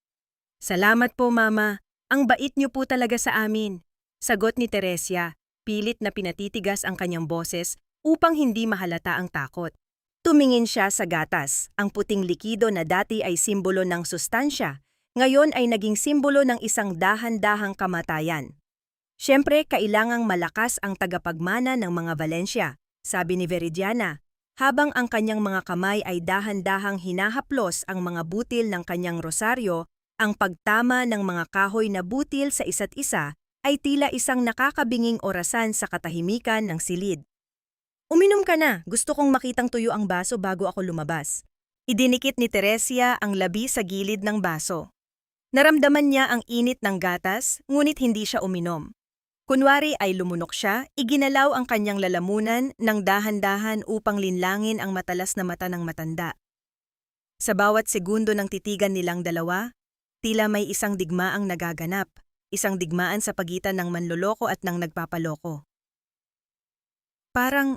"Salamat po, Mama. Ang bait niyo po talaga sa amin," sagot ni Teresia, pilit na pinatitigas ang kanyang boses upang hindi mahalata ang takot. Tumingin siya sa gatas, ang puting likido na dati ay simbolo ng sustansya, ngayon ay naging simbolo ng isang dahan-dahang kamatayan. "Siyempre, kailangang malakas ang tagapagmana ng mga Valencia," sabi ni Veridiana, habang ang kanyang mga kamay ay dahan-dahang hinahaplos ang mga butil ng kanyang rosaryo. Ang pagtama ng mga kahoy na butil sa isa't isa ay tila isang nakakabinging orasan sa katahimikan ng silid. "Uminom ka na, gusto kong makitang tuyo ang baso bago ako lumabas." Idinikit ni Teresia ang labi sa gilid ng baso. Naramdaman niya ang init ng gatas, ngunit hindi siya uminom. Kunwari ay lumunok siya, iginalaw ang kanyang lalamunan ng dahan-dahan upang linlangin ang matalas na mata ng matanda. Sa bawat segundo ng titigan nilang dalawa, tila may isang digmaang nagaganap, isang digmaan sa pagitan ng manloloko at ng nagpapaloko. Parang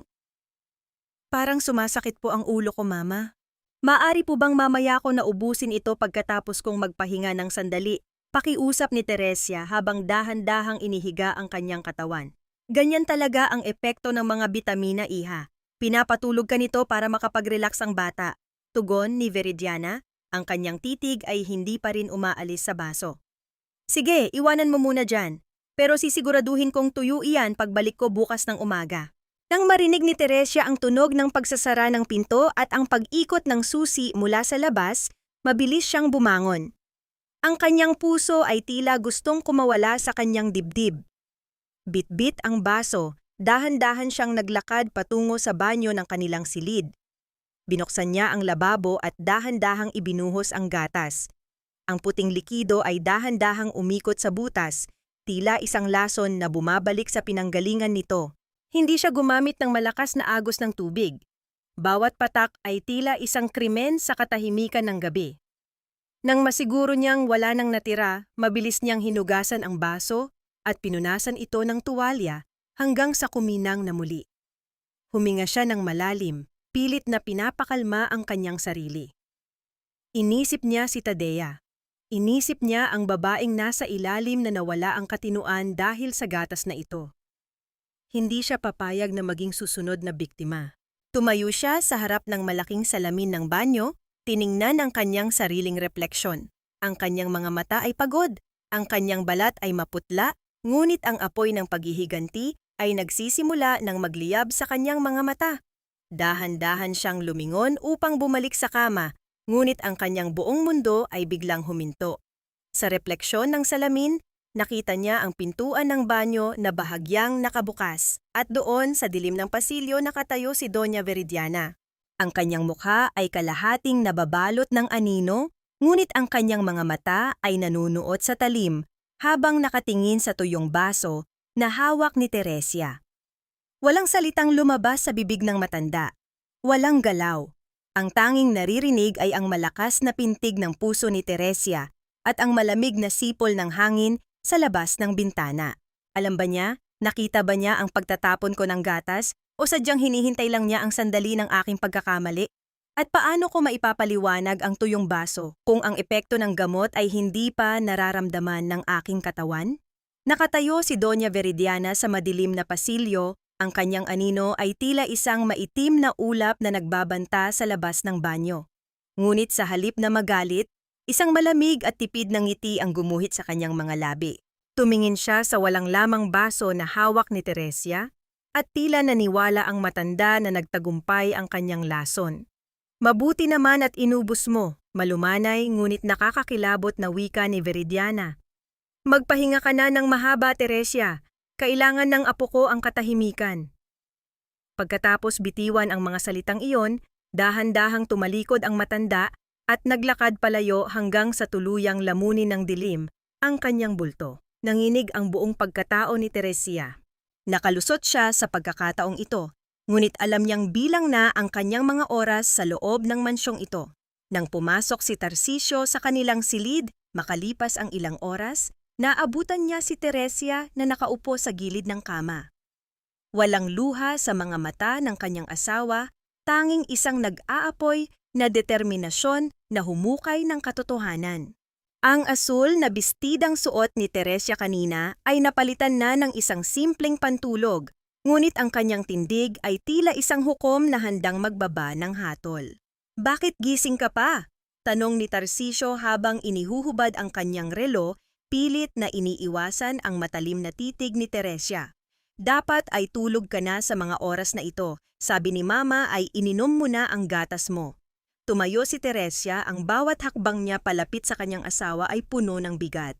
sumasakit po ang ulo ko, Mama. Maaari po bang mamaya ko na ubusin ito pagkatapos kong magpahinga ng sandali? Pakiusap ni Teresia habang dahan-dahang inihiga ang kanyang katawan. Ganyan talaga ang epekto ng mga bitamina, iha. Pinapatulog ka nito para makapag-relax ang bata. Tugon ni Veridiana. Ang kanyang titig ay hindi pa rin umaalis sa baso. "Sige, iwanan mo muna dyan. Pero sisiguraduhin kong tuyo iyan pagbalik ko bukas ng umaga." Nang marinig ni Teresya ang tunog ng pagsasara ng pinto at ang pag-ikot ng susi mula sa labas, mabilis siyang bumangon. Ang kanyang puso ay tila gustong kumawala sa kanyang dibdib. Bit-bit ang baso, dahan-dahan siyang naglakad patungo sa banyo ng kanilang silid. Binuksan niya ang lababo at dahan-dahang ibinuhos ang gatas. Ang puting likido ay dahan-dahang umikot sa butas, tila isang lason na bumabalik sa pinanggalingan nito. Hindi siya gumamit ng malakas na agos ng tubig. Bawat patak ay tila isang krimen sa katahimikan ng gabi. Nang masiguro niyang wala nang natira, mabilis niyang hinugasan ang baso at pinunasan ito ng tuwalya hanggang sa kuminang na muli. Huminga siya ng malalim, pilit na pinapakalma ang kanyang sarili. Inisip niya si Tadea. Inisip niya ang babaeng nasa ilalim na nawala ang katinuan dahil sa gatas na ito. Hindi siya papayag na maging susunod na biktima. Tumayo siya sa harap ng malaking salamin ng banyo, tiningnan ang kanyang sariling refleksyon. Ang kanyang mga mata ay pagod, ang kanyang balat ay maputla, ngunit ang apoy ng paghihiganti ay nagsisimula ng magliyab sa kanyang mga mata. Dahan-dahan siyang lumingon upang bumalik sa kama, ngunit ang kanyang buong mundo ay biglang huminto. Sa refleksyon ng salamin, nakita niya ang pintuan ng banyo na bahagyang nakabukas at doon sa dilim ng pasilyo nakatayo si Doña Veridiana. Ang kanyang mukha ay kalahating nababalot ng anino, ngunit ang kanyang mga mata ay nanunuot sa talim habang nakatingin sa tuyong baso na hawak ni Teresya. Walang salitang lumabas sa bibig ng matanda. Walang galaw. Ang tanging naririnig ay ang malakas na pintig ng puso ni Teresya at ang malamig na sipol ng hangin sa labas ng bintana. Alam ba niya, nakita ba niya ang pagtatapon ko ng gatas o sadyang hinihintay lang niya ang sandali ng aking pagkakamali? At paano ko maipapaliwanag ang tuyong baso kung ang epekto ng gamot ay hindi pa nararamdaman ng aking katawan? Nakatayo si Doña Veridiana sa madilim na pasilyo, ang kanyang anino ay tila isang maitim na ulap na nagbabanta sa labas ng banyo. Ngunit sa halip na magalit, isang malamig at tipid na ngiti ang gumuhit sa kanyang mga labi. Tumingin siya sa walang lamang baso na hawak ni Teresya at tila naniwala ang matanda na nagtagumpay ang kanyang lason. Mabuti naman at inubos mo, malumanay ngunit nakakakilabot na wika ni Veridiana. Magpahinga ka na ng mahaba, Teresya. Kailangan ng apo ko ang katahimikan. Pagkatapos bitiwan ang mga salitang iyon, dahan-dahang tumalikod ang matanda at naglakad palayo hanggang sa tuluyang lamunin ng dilim ang kanyang bulto. Nanginig ang buong pagkatao ni Teresya. Nakalusot siya sa pagkakataong ito, ngunit alam niyang bilang na ang kanyang mga oras sa loob ng mansyong ito. Nang pumasok si Tarcisio sa kanilang silid, makalipas ang ilang oras, naabutan niya si Teresya na nakaupo sa gilid ng kama. Walang luha sa mga mata ng kanyang asawa, tanging isang nag-aapoy na determinasyon na humukay ng katotohanan. Ang asul na bestidang suot ni Teresya kanina ay napalitan na ng isang simpleng pantulog, ngunit ang kanyang tindig ay tila isang hukom na handang magbaba ng hatol. "Bakit gising ka pa?" tanong ni Tarcisio habang inihuhubad ang kanyang relo, pilit na iniiwasan ang matalim na titig ni Teresya. "Dapat ay tulog ka na sa mga oras na ito. Sabi ni Mama ay ininom mo na ang gatas mo." Tumayo si Teresya, ang bawat hakbang niya palapit sa kanyang asawa ay puno ng bigat.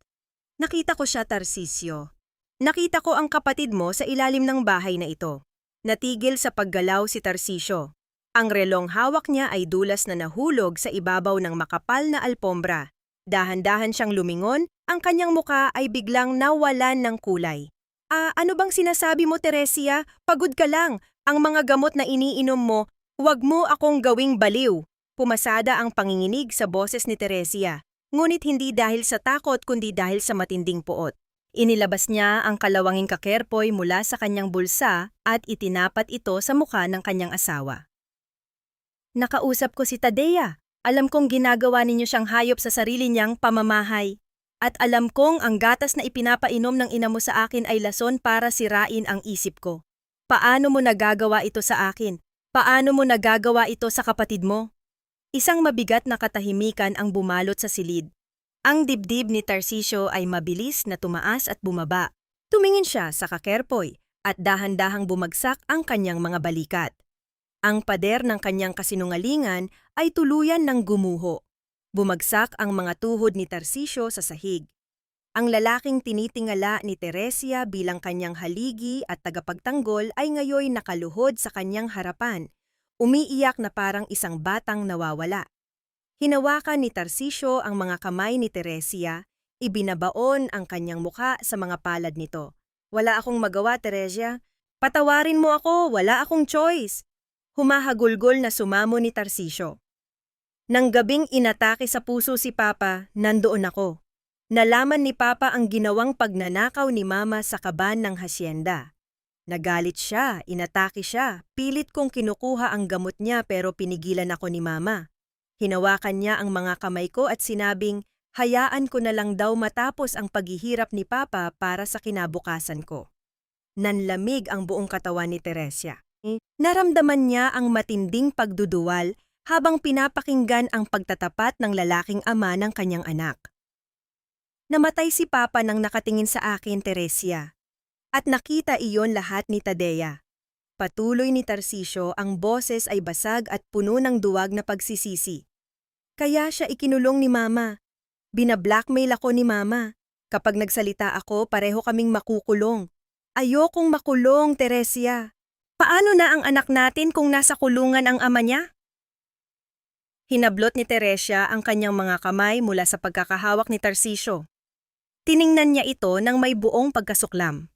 "Nakita ko siya, Tarcisio. Nakita ko ang kapatid mo sa ilalim ng bahay na ito." Natigil sa paggalaw si Tarcisio. Ang relong hawak niya ay dulas na nahulog sa ibabaw ng makapal na alpombra. Dahan-dahan siyang lumingon, ang kanyang muka ay biglang nawalan ng kulay. Ano bang sinasabi mo, Teresya? Pagod ka lang. Ang mga gamot na iniinom mo, huwag mo akong gawing baliw." Pumasada ang panginginig sa boses ni Teresya, ngunit hindi dahil sa takot kundi dahil sa matinding puot. Inilabas niya ang kalawanging kakerpoy mula sa kanyang bulsa at itinapat ito sa mukha ng kanyang asawa. "Nakausap ko si Tadea. Alam kong ginagawa ninyo siyang hayop sa sarili niyang pamamahay. At alam kong ang gatas na ipinapainom ng ina mo sa akin ay lason para sirain ang isip ko. Paano mo nagagawa ito sa akin? Paano mo nagagawa ito sa kapatid mo?" Isang mabigat na katahimikan ang bumalot sa silid. Ang dibdib ni Tarcisio ay mabilis na tumaas at bumaba. Tumingin siya sa kakerpoy at dahan-dahang bumagsak ang kanyang mga balikat. Ang pader ng kanyang kasinungalingan ay tuluyan ng gumuho. Bumagsak ang mga tuhod ni Tarsisio sa sahig. Ang lalaking tinitingala ni Teresia bilang kanyang haligi at tagapagtanggol ay ngayoy nakaluhod sa kanyang harapan, umiiyak na parang isang batang nawawala. Hinawakan ni Tarsisio ang mga kamay ni Teresia, ibinabaon ang kanyang muka sa mga palad nito. Wala akong magawa, Teresia. Patawarin mo ako, wala akong choice. Humahagulgol na sumamo ni Tarsisio. Nang gabing inatake sa puso si Papa, nandoon ako. Nalaman ni Papa ang ginawang pagnanakaw ni Mama sa kaban ng hasyenda. Nagalit siya, inatake siya, pilit kong kinukuha ang gamot niya pero pinigilan ako ni Mama. Hinawakan niya ang mga kamay ko at sinabing, hayaan ko na lang daw matapos ang paghihirap ni Papa para sa kinabukasan ko. Nanlamig ang buong katawan ni Teresia. Naramdaman niya ang matinding pagduduwal habang pinapakinggan ang pagtatapat ng lalaking ama ng kanyang anak. Namatay si Papa nang nakatingin sa akin, Teresia. At nakita iyon lahat ni Tadea. Patuloy ni Tarsisio, ang boses ay basag at puno ng duwag na pagsisisi. Kaya siya ikinulong ni Mama. Binablackmail ako ni Mama. Kapag nagsalita ako, pareho kaming makukulong. Ayokong makulong, Teresia. Paano na ang anak natin kung nasa kulungan ang ama niya? Hinablot ni Teresia ang kanyang mga kamay mula sa pagkakahawak ni Tarsisio. Tiningnan niya ito ng may buong pagkasuklam.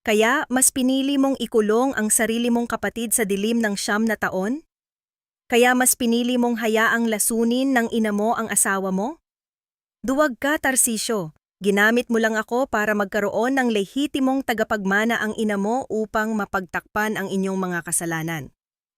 Kaya mas pinili mong ikulong ang sarili mong kapatid sa dilim ng 9 na taon? Kaya mas pinili mong hayaang lasunin ng ina mo ang asawa mo? Duwag ka, Tarsisio. Ginamit mo lang ako para magkaroon ng lehitimong tagapagmana ang ina mo upang mapagtakpan ang inyong mga kasalanan.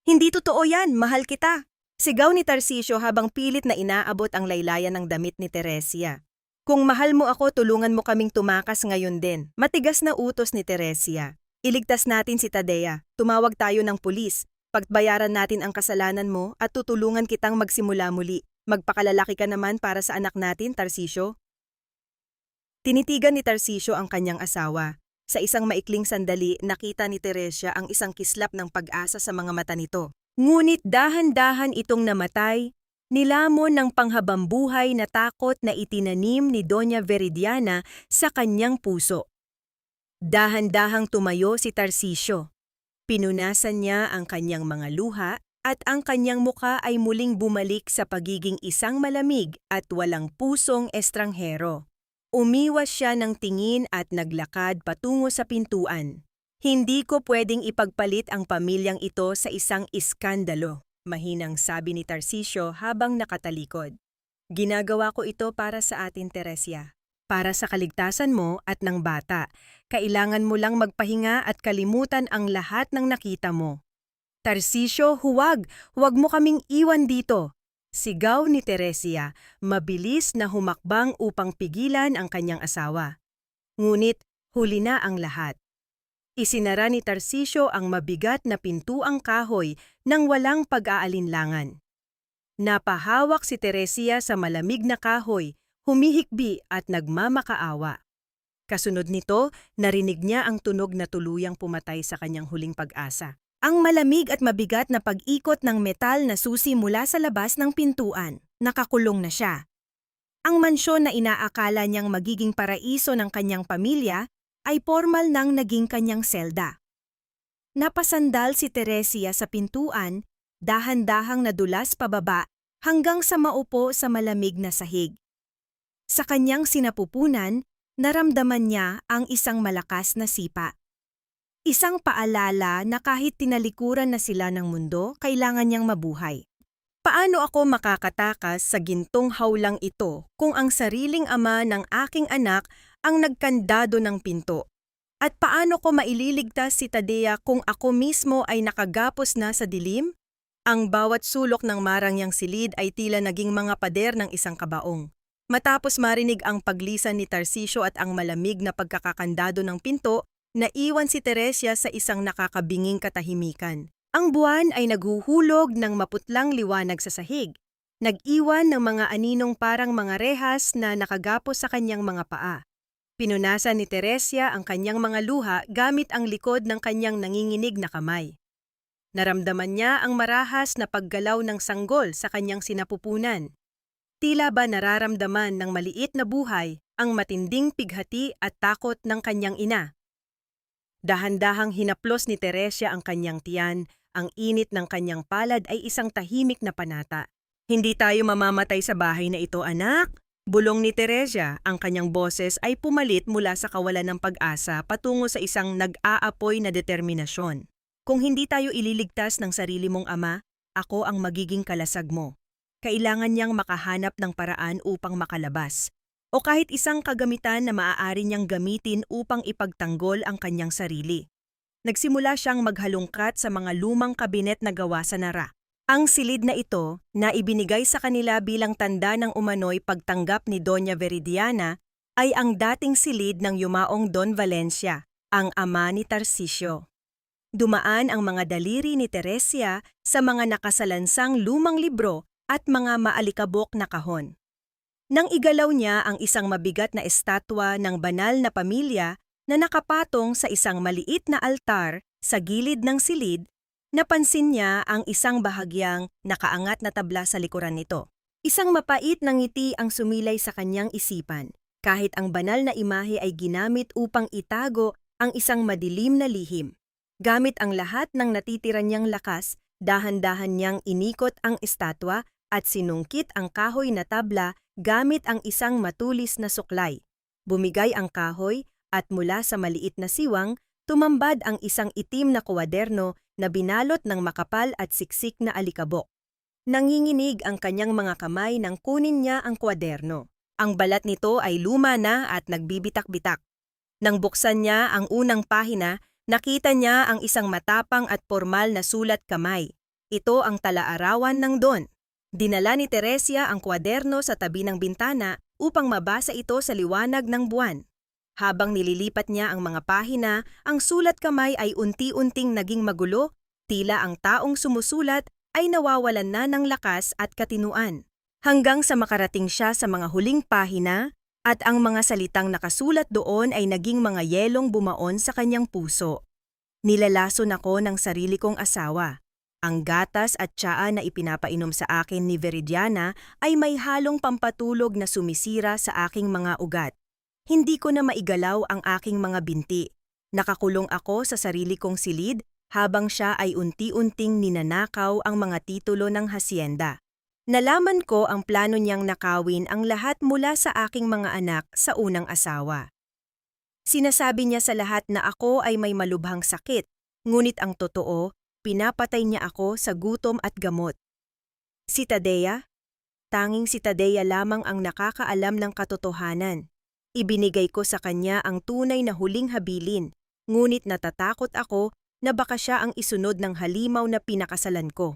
Hindi totoo yan, mahal kita. Sigaw ni Tarsisio habang pilit na inaabot ang laylayan ng damit ni Teresia. Kung mahal mo ako, tulungan mo kaming tumakas ngayon din. Matigas na utos ni Teresia. Iligtas natin si Tadea. Tumawag tayo ng pulis. Pagbayaran natin ang kasalanan mo at tutulungan kitang magsimula muli. Magpakalalaki ka naman para sa anak natin, Tarsisio. Tinitigan ni Tarsisio ang kanyang asawa. Sa isang maikling sandali, nakita ni Teresia ang isang kislap ng pag-asa sa mga mata nito. Ngunit dahan-dahan itong namatay, nilamon ng panghabambuhay na takot na itinanim ni Doña Veridiana sa kanyang puso. Dahan-dahang tumayo si Tarsisio. Pinunasan niya ang kanyang mga luha at ang kanyang muka ay muling bumalik sa pagiging isang malamig at walang pusong estranghero. Umiwas siya ng tingin at naglakad patungo sa pintuan. Hindi ko pwedeng ipagpalit ang pamilyang ito sa isang iskandalo, mahinang sabi ni Tarsisio habang nakatalikod. Ginagawa ko ito para sa atin, Teresia. Para sa kaligtasan mo at ng bata. Kailangan mo lang magpahinga at kalimutan ang lahat ng nakita mo. Tarsisio, huwag! Huwag mo kaming iwan dito! Sigaw ni Teresia, mabilis na humakbang upang pigilan ang kanyang asawa. Ngunit huli na ang lahat. Isinara ni Tarsisio ang mabigat na pintuang kahoy nang walang pag-aalinlangan. Napahawak si Teresia sa malamig na kahoy, humihikbi at nagmamakaawa. Kasunod nito, narinig niya ang tunog na tuluyang pumatay sa kanyang huling pag-asa. Ang malamig at mabigat na pag-ikot ng metal na susi mula sa labas ng pintuan. Nakakulong na siya. Ang mansyon na inaakala niyang magiging paraiso ng kanyang pamilya ay formal nang naging kanyang selda. Napasandal si Teresia sa pintuan, dahan-dahang nadulas pababa hanggang sa maupo sa malamig na sahig. Sa kanyang sinapupunan, naramdaman niya ang isang malakas na sipa. Isang paalala na kahit tinalikuran na sila ng mundo, kailangan niyang mabuhay. Paano ako makakatakas sa gintong hawlang ito kung ang sariling ama ng aking anak ang nagkandado ng pinto? At paano ko maililigtas si Tadea kung ako mismo ay nakagapos na sa dilim? Ang bawat sulok ng marangyang silid ay tila naging mga pader ng isang kabaong. Matapos marinig ang paglisan ni Tarsisio at ang malamig na pagkakakandado ng pinto, naiwan si Teresia sa isang nakakabinging katahimikan. Ang buwan ay naghuhulog ng maputlang liwanag sa sahig. Nag-iwan ng mga aninong parang mga rehas na nakagapos sa kanyang mga paa. Pinunasan ni Teresia ang kanyang mga luha gamit ang likod ng kanyang nanginginig na kamay. Naramdaman niya ang marahas na paggalaw ng sanggol sa kanyang sinapupunan. Tila ba nararamdaman ng maliit na buhay ang matinding pighati at takot ng kanyang ina. Dahan-dahang hinaplos ni Teresia ang kanyang tiyan, ang init ng kanyang palad ay isang tahimik na panata. Hindi tayo mamamatay sa bahay na ito, anak. Bulong ni Teresia, ang kanyang boses ay pumalit mula sa kawalan ng pag-asa patungo sa isang nag-aapoy na determinasyon. Kung hindi tayo ililigtas ng sarili mong ama, ako ang magiging kalasag mo. Kailangan niyang makahanap ng paraan upang makalabas. O kahit isang kagamitan na maaari niyang gamitin upang ipagtanggol ang kanyang sarili. Nagsimula siyang maghalungkat sa mga lumang kabinet na gawa sa nara. Ang silid na ito, na ibinigay sa kanila bilang tanda ng umano'y pagtanggap ni Doña Veridiana, ay ang dating silid ng yumaong Don Valencia, ang ama ni Tarcisio. Dumaan ang mga daliri ni Teresia sa mga nakasalansang lumang libro at mga maalikabok na kahon. Nang igalaw niya ang isang mabigat na estatwa ng banal na pamilya na nakapatong sa isang maliit na altar sa gilid ng silid, napansin niya ang isang bahagyang nakaangat na tabla sa likuran nito. Isang mapait na ngiti ang sumilay sa kanyang isipan, kahit ang banal na imahe ay ginamit upang itago ang isang madilim na lihim. Gamit ang lahat ng natitira niyang lakas, dahan-dahan niyang inikot ang estatwa at sinungkit ang kahoy na tabla gamit ang isang matulis na suklay. Bumigay ang kahoy at mula sa maliit na siwang, tumambad ang isang itim na kwaderno na binalot ng makapal at siksik na alikabok. Nanginginig ang kanyang mga kamay nang kunin niya ang kwaderno. Ang balat nito ay luma na at nagbibitak-bitak. Nang buksan niya ang unang pahina, nakita niya ang isang matapang at formal na sulat kamay. Ito ang tala-arawan ng Don. Dinala ni Teresia ang kwaderno sa tabi ng bintana upang mabasa ito sa liwanag ng buwan. Habang nililipat niya ang mga pahina, ang sulat kamay ay unti-unting naging magulo, tila ang taong sumusulat ay nawawalan na ng lakas at katinuan. Hanggang sa makarating siya sa mga huling pahina at ang mga salitang nakasulat doon ay naging mga yelong bumaon sa kanyang puso. Nilalason ako ng sarili kong asawa. Ang gatas at tsaa na ipinapainom sa akin ni Veridiana ay may halong pampatulog na sumisira sa aking mga ugat. Hindi ko na maigalaw ang aking mga binti. Nakakulong ako sa sarili kong silid habang siya ay unti-unting ninanakaw ang mga titulo ng hasyenda. Nalaman ko ang plano niyang nakawin ang lahat mula sa aking mga anak sa unang asawa. Sinasabi niya sa lahat na ako ay may malubhang sakit, ngunit ang totoo, pinapatay niya ako sa gutom at gamot. Si Tadea? Tanging si Tadea lamang ang nakakaalam ng katotohanan. Ibinigay ko sa kanya ang tunay na huling habilin, ngunit natatakot ako na baka siya ang isunod ng halimaw na pinakasalan ko.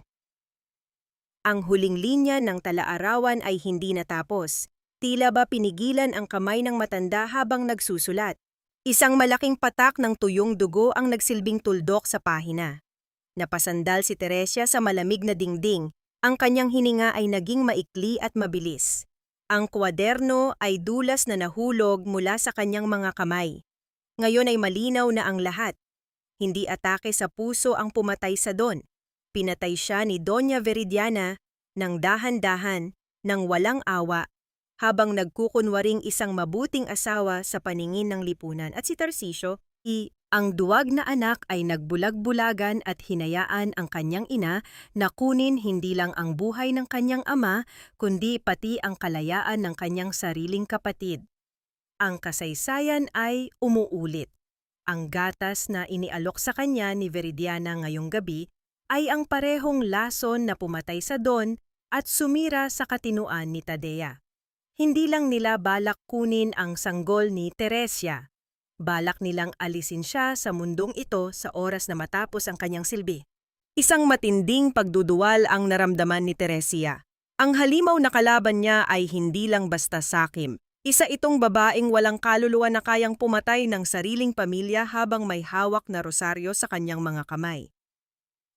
Ang huling linya ng tala-arawan ay hindi natapos. Tila ba pinigilan ang kamay ng matanda habang nagsusulat. Isang malaking patak ng tuyong dugo ang nagsilbing tuldok sa pahina. Napasandal si Teresia sa malamig na dingding. Ang kanyang hininga ay naging maikli at mabilis. Ang kwaderno ay dulas na nahulog mula sa kanyang mga kamay. Ngayon ay malinaw na ang lahat. Hindi atake sa puso ang pumatay sa Don. Pinatay siya ni Doña Veridiana ng dahan-dahan, ng walang awa, habang nagkukunwaring isang mabuting asawa sa paningin ng lipunan. At si Tarcisio, ang duwag na anak ay nagbulag-bulagan at hinayaan ang kanyang ina na kunin hindi lang ang buhay ng kanyang ama, kundi pati ang kalayaan ng kanyang sariling kapatid. Ang kasaysayan ay umuulit. Ang gatas na inialok sa kanya ni Veridiana ngayong gabi ay ang parehong lason na pumatay sa Don at sumira sa katinuan ni Tadea. Hindi lang nila balak kunin ang sanggol ni Teresia. Balak nilang alisin siya sa mundong ito sa oras na matapos ang kanyang silbi. Isang matinding pagduduwal ang naramdaman ni Teresia. Ang halimaw na kalaban niya ay hindi lang basta sakim. Isa itong babaeng walang kaluluwa na kayang pumatay ng sariling pamilya habang may hawak na rosaryo sa kanyang mga kamay.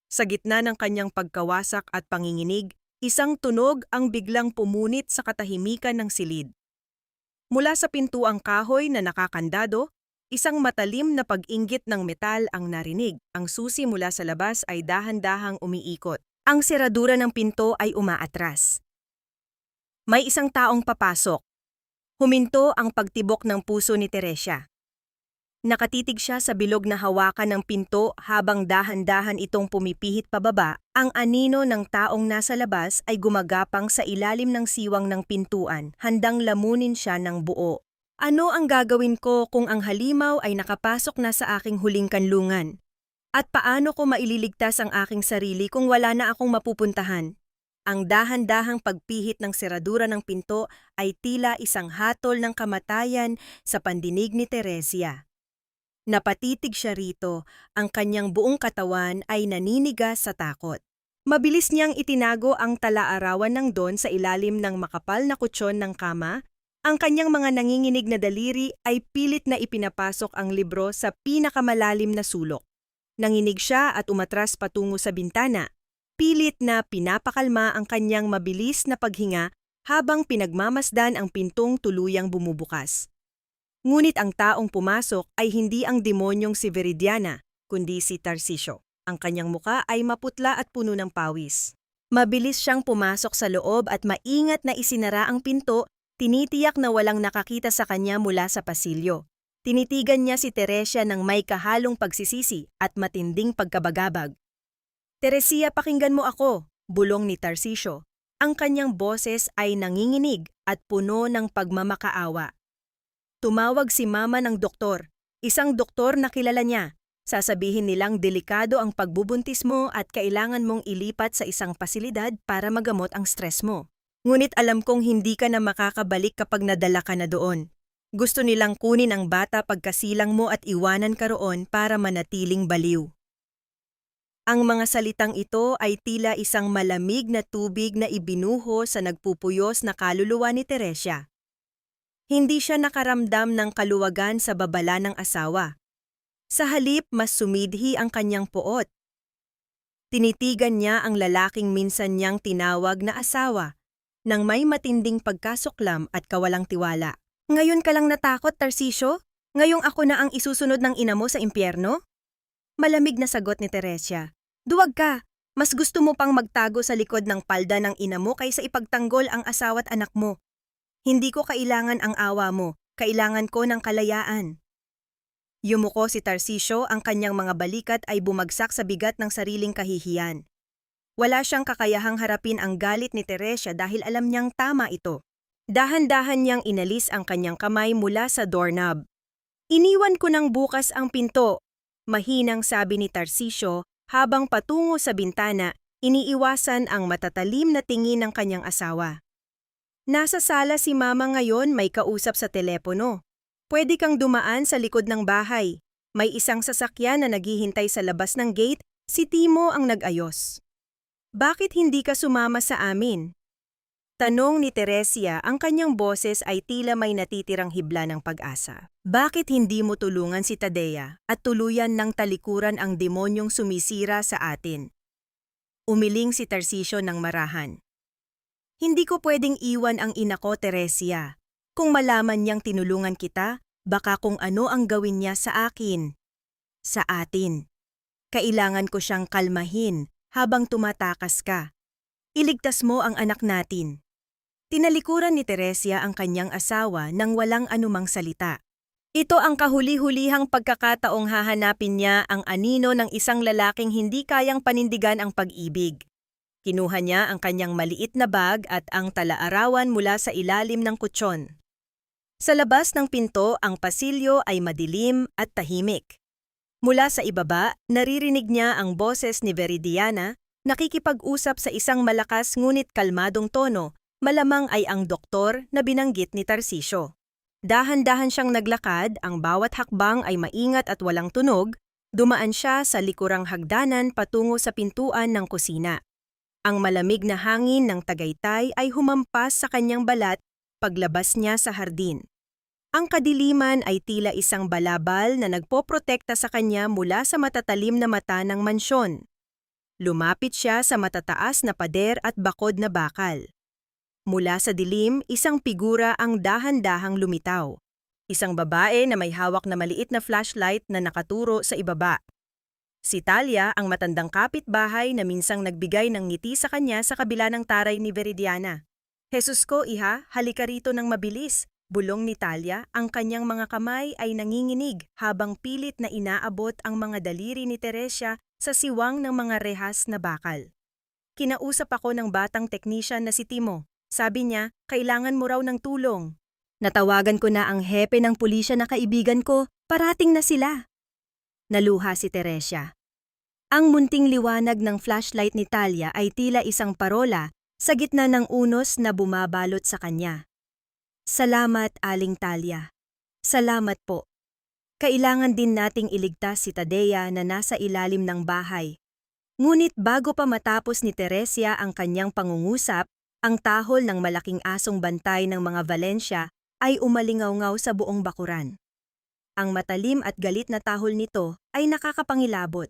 Sa gitna ng kanyang pagkawasak at panginginig, isang tunog ang biglang pumunit sa katahimikan ng silid. Mula sa pintuang kahoy na nakakandado, isang matalim na pag-inggit ng metal ang narinig. Ang susi mula sa labas ay dahan-dahang umiikot. Ang seradura ng pinto ay umaatras. May isang taong papasok. Huminto ang pagtibok ng puso ni Teresia. Nakatitig siya sa bilog na hawakan ng pinto habang dahan-dahan itong pumipihit pababa. Ang anino ng taong nasa labas ay gumagapang sa ilalim ng siwang ng pintuan, handang lamunin siya ng buo. Ano ang gagawin ko kung ang halimaw ay nakapasok na sa aking huling kanlungan? At paano ko maililigtas ang aking sarili kung wala na akong mapupuntahan? Ang dahan-dahang pagpihit ng seradura ng pinto ay tila isang hatol ng kamatayan sa pandinig ni Teresia. Napatitig siya rito, ang kanyang buong katawan ay naninigas sa takot. Mabilis niyang itinago ang talaarawan ng Don sa ilalim ng makapal na kutsyon ng kama. Ang kanyang mga nanginginig na daliri ay pilit na ipinapasok ang libro sa pinakamalalim na sulok. Nanginig siya at umatras patungo sa bintana. Pilit na pinapakalma ang kanyang mabilis na paghinga habang pinagmamasdan ang pintong tuluyang bumubukas. Ngunit ang taong pumasok ay hindi ang demonyong si Viridiana, kundi si Tarcisio. Ang kanyang muka ay maputla at puno ng pawis. Mabilis siyang pumasok sa loob at maingat na isinara ang pinto, tinitiyak na walang nakakita sa kanya mula sa pasilyo. Tinitigan niya si Teresia ng may kahalong pagsisisi at matinding pagkabagabag. "Teresia, pakinggan mo ako," bulong ni Tarcisio. Ang kanyang boses ay nanginginig at puno ng pagmamakaawa. Tumawag si mama ng doktor, isang doktor na kilala niya. Sasabihin nilang delikado ang pagbubuntis mo at kailangan mong ilipat sa isang pasilidad para magamot ang stress mo. Ngunit alam kong hindi ka na makakabalik kapag nadala ka na doon. Gusto nilang kunin ang bata pagkasilang mo at iwanan ka roon para manatiling baliw. Ang mga salitang ito ay tila isang malamig na tubig na ibinuho sa nagpupuyos na kaluluwa ni Teresia. Hindi siya nakaramdam ng kaluwagan sa babala ng asawa. Sa halip, mas sumidhi ang kanyang poot. Tinitigan niya ang lalaking minsan niyang tinawag na asawa, nang may matinding pagkasuklam at kawalang tiwala. "Ngayon ka lang natakot, Tarcisio? Ngayong ako na ang isusunod ng ina mo sa impyerno?" Malamig na sagot ni Teresia. "Duwag ka! Mas gusto mo pang magtago sa likod ng palda ng ina mo kaysa ipagtanggol ang asawa't anak mo. Hindi ko kailangan ang awa mo, kailangan ko ng kalayaan." Yumuko si Tarcisio, ang kanyang mga balikat ay bumagsak sa bigat ng sariling kahihiyan. Wala siyang kakayahang harapin ang galit ni Teresia dahil alam niyang tama ito. Dahan-dahan niyang inalis ang kanyang kamay mula sa doorknob. "Iniwan ko ng bukas ang pinto," mahinang sabi ni Tarcisio habang patungo sa bintana, iniiwasan ang matatalim na tingin ng kanyang asawa. "Nasa sala si mama ngayon, may kausap sa telepono. Pwede kang dumaan sa likod ng bahay. May isang sasakyan na naghihintay sa labas ng gate, si Timo ang nag-ayos." "Bakit hindi ka sumama sa amin?" tanong ni Teresia, ang kanyang boses ay tila may natitirang hibla ng pag-asa. "Bakit hindi mo tulungan si Tadea at tuluyan ng talikuran ang demonyong sumisira sa atin?" Umiling si Tarcisio ng marahan. "Hindi ko pwedeng iwan ang ina ko, Teresia. Kung malaman niyang tinulungan kita, baka kung ano ang gawin niya sa akin. Sa atin. Kailangan ko siyang kalmahin habang tumatakas ka. Iligtas mo ang anak natin." Tinalikuran ni Teresia ang kanyang asawa nang walang anumang salita. Ito ang kahuli-hulihang pagkakataong hahanapin niya ang anino ng isang lalaking hindi kayang panindigan ang pag-ibig. Kinuha niya ang kanyang maliit na bag at ang talaarawan mula sa ilalim ng kutsyon. Sa labas ng pinto, ang pasilyo ay madilim at tahimik. Mula sa ibaba, naririnig niya ang boses ni Viridiana, nakikipag-usap sa isang malakas ngunit kalmadong tono, malamang ay ang doktor na binanggit ni Tarcisio. Dahan-dahan siyang naglakad, ang bawat hakbang ay maingat at walang tunog, dumaan siya sa likurang hagdanan patungo sa pintuan ng kusina. Ang malamig na hangin ng Tagaytay ay humampas sa kanyang balat paglabas niya sa hardin. Ang kadiliman ay tila isang balabal na nagpoprotekta sa kanya mula sa matatalim na mata ng mansyon. Lumapit siya sa matataas na pader at bakod na bakal. Mula sa dilim, isang figura ang dahan-dahang lumitaw. Isang babae na may hawak na maliit na flashlight na nakaturo sa ibaba. Si Talia ang matandang kapitbahay na minsang nagbigay ng ngiti sa kanya sa kabila ng taray ni Veridiana. "Jesus ko, iha, halika rito ng mabilis," bulong ni Talia. Ang kanyang mga kamay ay nanginginig habang pilit na inaabot ang mga daliri ni Teresia sa siwang ng mga rehas na bakal. "Kinausap ako ng batang technician na si Timo. Sabi niya, kailangan mo raw ng tulong. Natawagan ko na ang hepe ng pulisya na kaibigan ko, parating na sila." Naluha si Teresia. Ang munting liwanag ng flashlight ni Talia ay tila isang parola sa gitna ng unos na bumabalot sa kanya. "Salamat, Aling Talia. Salamat po. Kailangan din nating iligtas si Tadea na nasa ilalim ng bahay." Ngunit bago pa matapos ni Teresia ang kanyang pangungusap, ang tahol ng malaking asong bantay ng mga Valencia ay umalingaw-ngaw sa buong bakuran. Ang matalim at galit na tahol nito ay nakakapangilabot.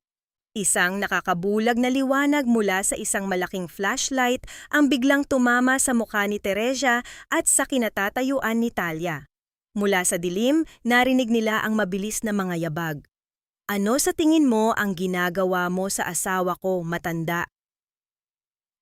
Isang nakakabulag na liwanag mula sa isang malaking flashlight ang biglang tumama sa mukha ni Teresia at sa kinatatayuan ni Talia. Mula sa dilim, narinig nila ang mabilis na mga yabag. "Ano sa tingin mo ang ginagawa mo sa asawa ko, matanda?"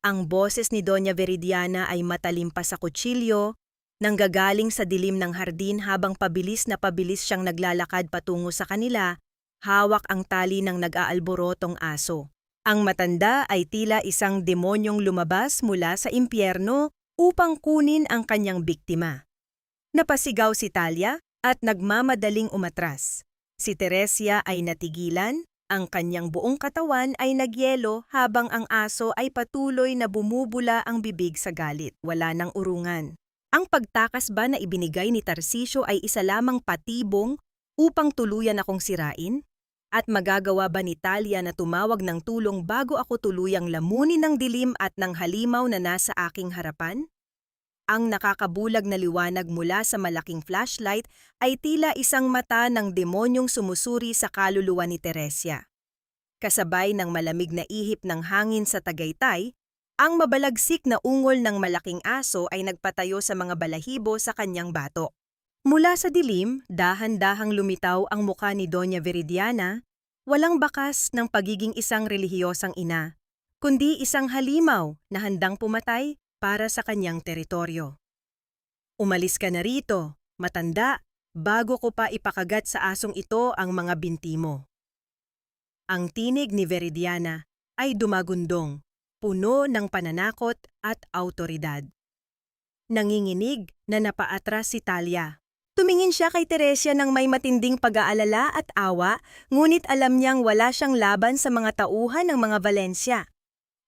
Ang boses ni Doña Veridiana ay matalim pa sa kutsilyo, nanggagaling sa dilim ng hardin habang pabilis siyang naglalakad patungo sa kanila, hawak ang tali ng nag-aalborotong aso. Ang matanda ay tila isang demonyong lumabas mula sa impyerno upang kunin ang kanyang biktima. Napasigaw si Talia at nagmamadaling umatras. Si Teresia ay natigilan, ang kanyang buong katawan ay nagyelo habang ang aso ay patuloy na bumubula ang bibig sa galit. Wala nang urungan. Ang pagtakas ba na ibinigay ni Tarcisio ay isa lamang patibong upang tuluyan akong sirain? At magagawa ba ni Talia na tumawag ng tulong bago ako tuluyang lamunin ng dilim at ng halimaw na nasa aking harapan? Ang nakakabulag na liwanag mula sa malaking flashlight ay tila isang mata ng demonyong sumusuri sa kaluluwa ni Teresia. Kasabay ng malamig na ihip ng hangin sa Tagaytay, ang mabalagsik na ungol ng malaking aso ay nagpatayo sa mga balahibo sa kanyang batok. Mula sa dilim, dahan-dahang lumitaw ang mukha ni Doña Veridiana, walang bakas ng pagiging isang relihiyosang ina, kundi isang halimaw na handang pumatay para sa kanyang teritoryo. "Umalis ka na rito, matanda, bago ko pa ipakagat sa asong ito ang mga binti mo." Ang tinig ni Veridiana ay dumagundong, puno ng pananakot at awtoridad. Nanginginig na napaatras si Talia. Tumingin siya kay Teresia ng may matinding pag-aalala at awa, ngunit alam niyang wala siyang laban sa mga tauhan ng mga Valencia.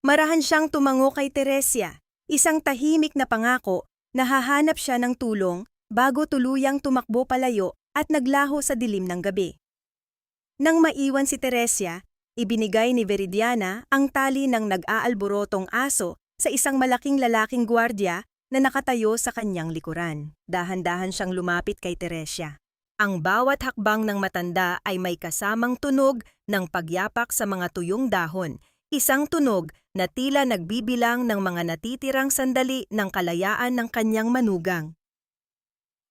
Marahan siyang tumango kay Teresia, isang tahimik na pangako na hahanap siya ng tulong bago tuluyang tumakbo palayo at naglaho sa dilim ng gabi. Nang maiwan si Teresia, ibinigay ni Veridiana ang tali ng nag-aalborotong aso sa isang malaking lalaking gwardiya na nakatayo sa kanyang likuran. Dahan-dahan siyang lumapit kay Teresia. Ang bawat hakbang ng matanda ay may kasamang tunog ng pagyapak sa mga tuyong dahon, isang tunog na tila nagbibilang ng mga natitirang sandali ng kalayaan ng kanyang manugang.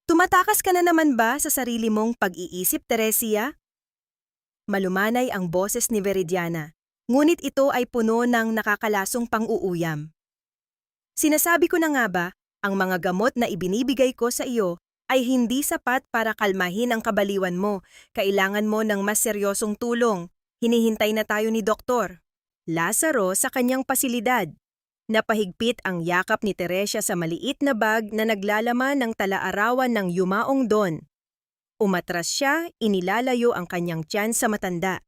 "Tumatakas ka na naman ba sa sarili mong pag-iisip, Teresia?" Malumanay ang boses ni Veridiana, ngunit ito ay puno ng nakakalasong pang-uuyam. "Sinasabi ko na nga ba, ang mga gamot na ibinibigay ko sa iyo ay hindi sapat para kalmahin ang kabaliwan mo. Kailangan mo ng mas seryosong tulong. Hinihintay na tayo ni Doktor." Lazaro sa kanyang pasilidad. Napahigpit ang yakap ni Teresia sa maliit na bag na naglalaman ng talaarawan ng yumaong Don. Umatras siya, inilalayo ang kanyang tiyan sa matanda.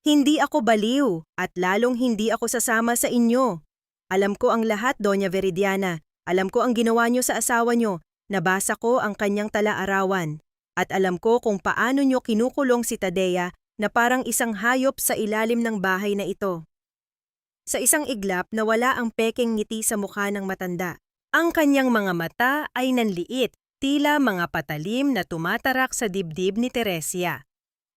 "Hindi ako baliw at lalong hindi ako sasama sa inyo. Alam ko ang lahat, Doña Veridiana. Alam ko ang ginawa niyo sa asawa niyo. Nabasa ko ang kanyang talaarawan. At alam ko kung paano niyo kinukulong si Tadea na parang isang hayop sa ilalim ng bahay na ito." Sa isang iglap nawala ang pekeng ngiti sa mukha ng matanda. Ang kanyang mga mata ay nanliit, tila mga patalim na tumatarak sa dibdib ni Teresia.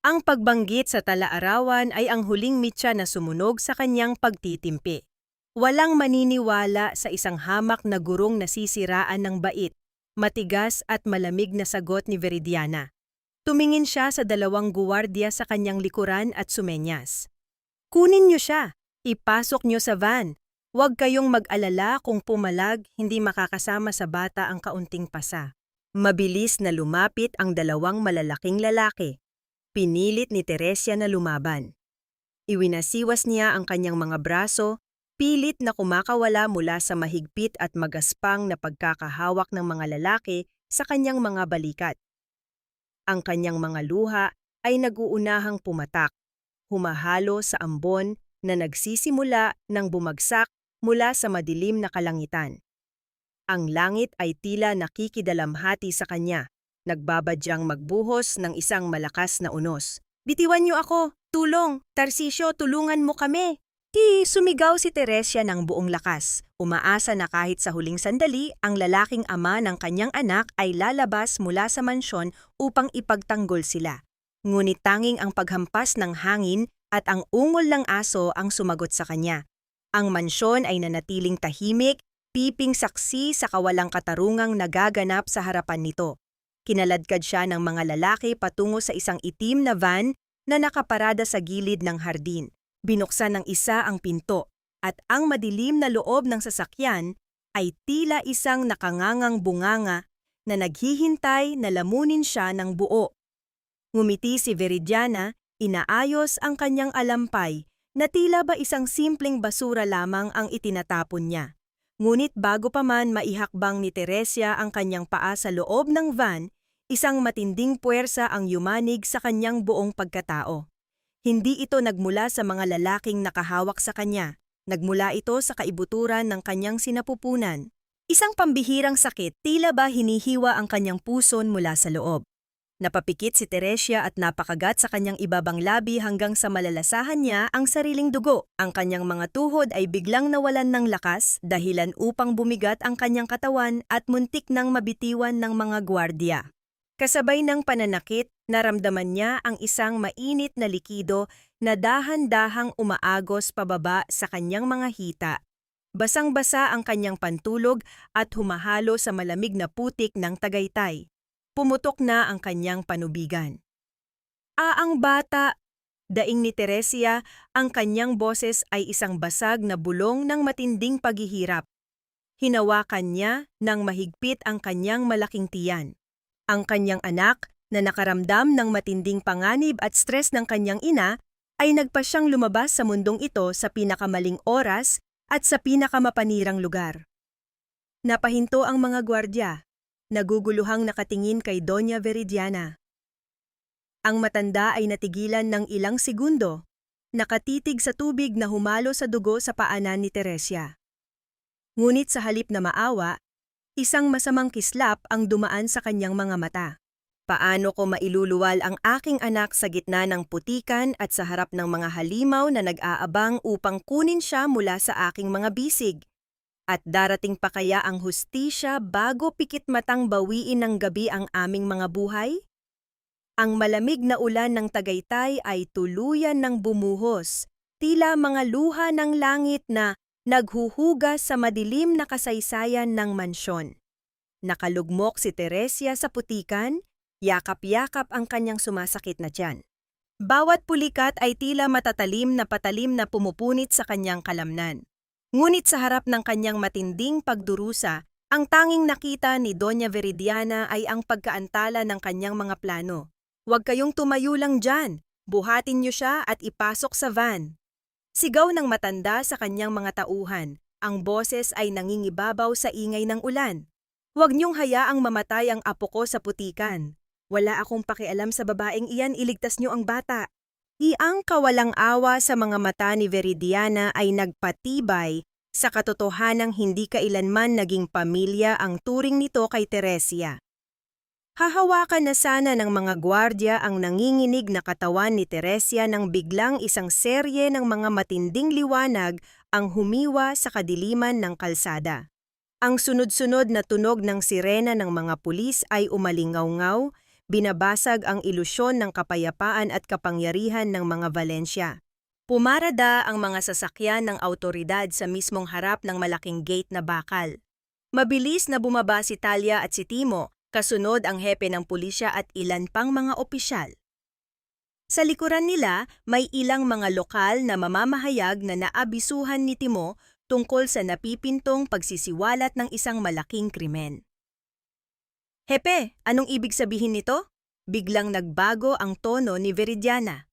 Ang pagbanggit sa talaarawan ay ang huling mitya na sumunog sa kanyang pagtitimpi. Walang maniniwala sa isang hamak na gurong nasisiraan ng bait, matigas at malamig na sagot ni Veridiana. Tumingin siya sa dalawang guwardiya sa kanyang likuran at sumenyas. Kunin niyo siya. Ipasok niyo sa van. Huwag kayong mag-alala kung pumalag, hindi makakasama sa bata ang kaunting pasa. Mabilis na lumapit ang dalawang malalaking lalaki. Pinilit ni Teresia na lumaban. Iwinasiwas niya ang kanyang mga braso, pilit na kumakawala mula sa mahigpit at magaspang na pagkakahawak ng mga lalaki sa kanyang mga balikat. Ang kanyang mga luha ay nag-uunahang pumatak, humahalo sa ambon na nagsisimula ng bumagsak mula sa madilim na kalangitan. Ang langit ay tila nakikidalamhati sa kanya, nagbabadyang magbuhos ng isang malakas na unos. Bitiwan niyo ako! Tulong! Tarsisyo, tulungan mo kami! Sumigaw si Teresia ng buong lakas. Umaasa na kahit sa huling sandali, ang lalaking ama ng kanyang anak ay lalabas mula sa mansyon upang ipagtanggol sila. Ngunit tanging ang paghampas ng hangin at ang ungol ng aso ang sumagot sa kanya. Ang mansyon ay nanatiling tahimik, piping saksi sa kawalang katarungang nagaganap sa harapan nito. Kinaladkad siya ng mga lalaki patungo sa isang itim na van na nakaparada sa gilid ng hardin. Binuksan ng isa ang pinto, at ang madilim na loob ng sasakyan ay tila isang nakangangang bunganga na naghihintay na lamunin siya ng buo. Ngumiti si Veridiana, inaayos ang kanyang alampay na tila ba isang simpleng basura lamang ang itinatapon niya. Ngunit bago pa man maihakbang ni Teresia ang kanyang paa sa loob ng van, isang matinding puwersa ang yumanig sa kanyang buong pagkatao. Hindi ito nagmula sa mga lalaking nakahawak sa kanya, nagmula ito sa kaibuturan ng kanyang sinapupunan. Isang pambihirang sakit, tila ba hinihiwa ang kanyang puson mula sa loob. Napapikit si Teresia at napakagat sa kanyang ibabang labi hanggang sa malalasahan niya ang sariling dugo. Ang kanyang mga tuhod ay biglang nawalan ng lakas, dahilan upang bumigat ang kanyang katawan at muntik nang mabitiwan ng mga gwardiya. Kasabay ng pananakit, naramdaman niya ang isang mainit na likido na dahan-dahang umaagos pababa sa kanyang mga hita. Basang-basa ang kanyang pantulog at humahalo sa malamig na putik ng Tagaytay. Pumutok na ang kanyang panubigan. Ang bata! Daing ni Teresia, ang kanyang boses ay isang basag na bulong ng matinding paghihirap. Hinawakan niya ng mahigpit ang kanyang malaking tiyan. Ang kanyang anak, na nakaramdam ng matinding panganib at stress ng kanyang ina, ay nagpasyang lumabas sa mundong ito sa pinakamaling oras at sa pinakamapanirang lugar. Napahinto ang mga gwardya, naguguluhang nakatingin kay Doña Veridiana. Ang matanda ay natigilan ng ilang segundo, nakatitig sa tubig na humalo sa dugo sa paanan ni Teresia. Ngunit sa halip na maawa, isang masamang kislap ang dumaan sa kanyang mga mata. Paano ko mailuluwal ang aking anak sa gitna ng putikan at sa harap ng mga halimaw na nag-aabang upang kunin siya mula sa aking mga bisig? At darating pa kaya ang hustisya bago pikit matang bawiin ng gabi ang aming mga buhay? Ang malamig na ulan ng Tagaytay ay tuluyan ng bumuhos, tila mga luha ng langit na naghuhugas sa madilim na kasaysayan ng mansyon. Nakalugmok si Teresia sa putikan, yakap-yakap ang kanyang sumasakit na tiyan. Bawat pulikat ay tila matatalim na patalim na pumupunit sa kanyang kalamnan. Ngunit sa harap ng kanyang matinding pagdurusa, ang tanging nakita ni Doña Veridiana ay ang pagkaantala ng kanyang mga plano. Huwag kayong tumayo lang dyan, buhatin niyo siya at ipasok sa van. Sigaw ng matanda sa kanyang mga tauhan, ang boses ay nangingibabaw sa ingay ng ulan. Huwag niyong hayaang mamatay ang apo ko sa putikan. Wala akong pakialam sa babaeng iyan, iligtas niyo ang bata. Ang kawalang awa sa mga mata ni Veridiana ay nagpatibay sa katotohanang hindi kailanman naging pamilya ang turing nito kay Teresia. Hahawakan na sana ng mga gwardya ang nanginginig na katawan ni Teresia nang biglang isang serye ng mga matinding liwanag ang humiwa sa kadiliman ng kalsada. Ang sunod-sunod na tunog ng sirena ng mga pulis ay umalingaw-ngaw, binabasag ang ilusyon ng kapayapaan at kapangyarihan ng mga Valencia. Pumarada ang mga sasakyan ng awtoridad sa mismong harap ng malaking gate na bakal. Mabilis na bumaba si Talia at si Timo, kasunod ang hepe ng pulisya at ilan pang mga opisyal. Sa likuran nila, may ilang mga lokal na mamamahayag na naabisuhan ni Timo tungkol sa napipintong pagsisiwalat ng isang malaking krimen. Hepe, anong ibig sabihin nito? Biglang nagbago ang tono ni Veridiana.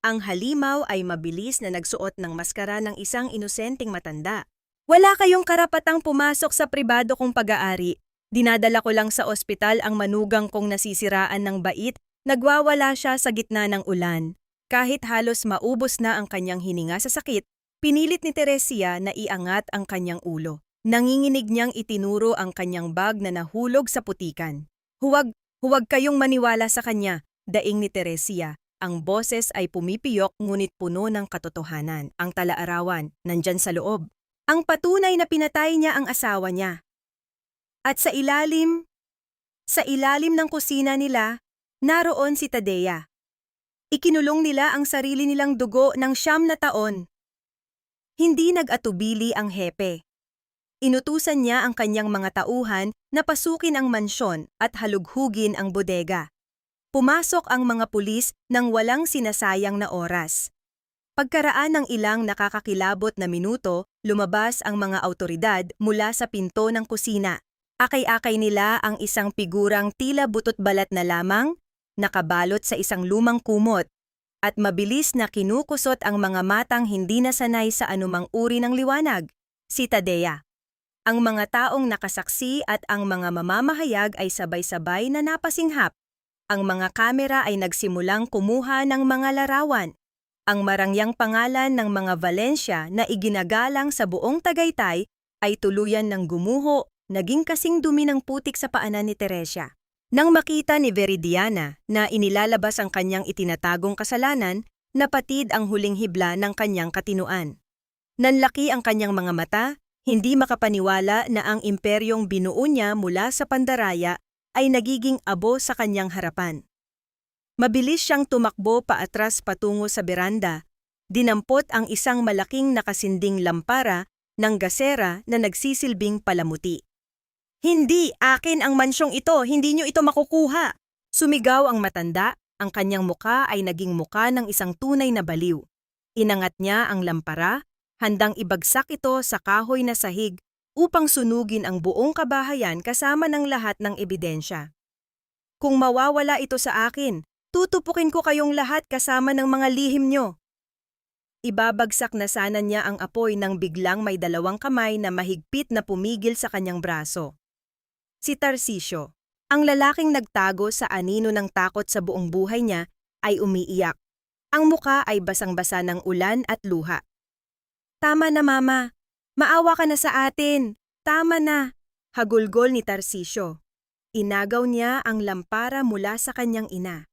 Ang halimaw ay mabilis na nagsuot ng maskara ng isang inosenteng matanda. Wala kayong karapatang pumasok sa pribado kong pag-aari. Dinadala ko lang sa ospital ang manugang kong nasisiraan ng bait, nagwawala siya sa gitna ng ulan. Kahit halos maubos na ang kanyang hininga sa sakit, pinilit ni Teresia na iangat ang kanyang ulo. Nanginginig niyang itinuro ang kanyang bag na nahulog sa putikan. Huwag kayong maniwala sa kanya, daing ni Teresia. Ang boses ay pumipiyok ngunit puno ng katotohanan. Ang talaarawan, nandyan sa loob. Ang patunay na pinatay niya ang asawa niya. At sa ilalim ng kusina nila, naroon si Tadea. Ikinulong nila ang sarili nilang dugo ng 9 na taon. Hindi nag-atubili ang hepe. Inutusan niya ang kanyang mga tauhan na pasukin ang mansyon at halughugin ang bodega. Pumasok ang mga pulis nang walang sinasayang na oras. Pagkaraan ng ilang nakakakilabot na minuto, lumabas ang mga awtoridad mula sa pinto ng kusina. Akay-akay nila ang isang figurang tila butot balat na lamang, nakabalot sa isang lumang kumot, at mabilis na kinukusot ang mga matang hindi nasanay sa anumang uri ng liwanag, si Tadea. Ang mga taong nakasaksi at ang mga mamamahayag ay sabay-sabay na napasinghap. Ang mga kamera ay nagsimulang kumuha ng mga larawan. Ang marangyang pangalan ng mga Valencia na iginagalang sa buong Tagaytay ay tuluyan ng gumuho, naging kasing dumi ng putik sa paanan ni Teresia. Nang makita ni Veridiana na inilalabas ang kanyang itinatagong kasalanan, napatid ang huling hibla ng kanyang katinuan. Nanlaki ang kanyang mga mata, hindi makapaniwala na ang imperyong binuo niya mula sa pandaraya ay nagiging abo sa kanyang harapan. Mabilis siyang tumakbo paatras patungo sa beranda, dinampot ang isang malaking nakasinding lampara ng gasera na nagsisilbing palamuti. Hindi, akin ang mansyong ito, hindi niyo ito makukuha! Sumigaw ang matanda, ang kanyang muka ay naging muka ng isang tunay na baliw. Inangat niya ang lampara, handang ibagsak ito sa kahoy na sahig upang sunugin ang buong kabahayan kasama ng lahat ng ebidensya. Kung mawawala ito sa akin, tutupukin ko kayong lahat kasama ng mga lihim nyo. Ibabagsak na sana niya ang apoy nang biglang may 2 kamay na mahigpit na pumigil sa kanyang braso. Si Tarcisio, ang lalaking nagtago sa anino ng takot sa buong buhay niya, ay umiiyak. Ang muka ay basang-basa ng ulan at luha. Tama na, Mama. Maawa ka na sa atin. Tama na. Hagulgol ni Tarcisio. Inagaw niya ang lampara mula sa kanyang ina.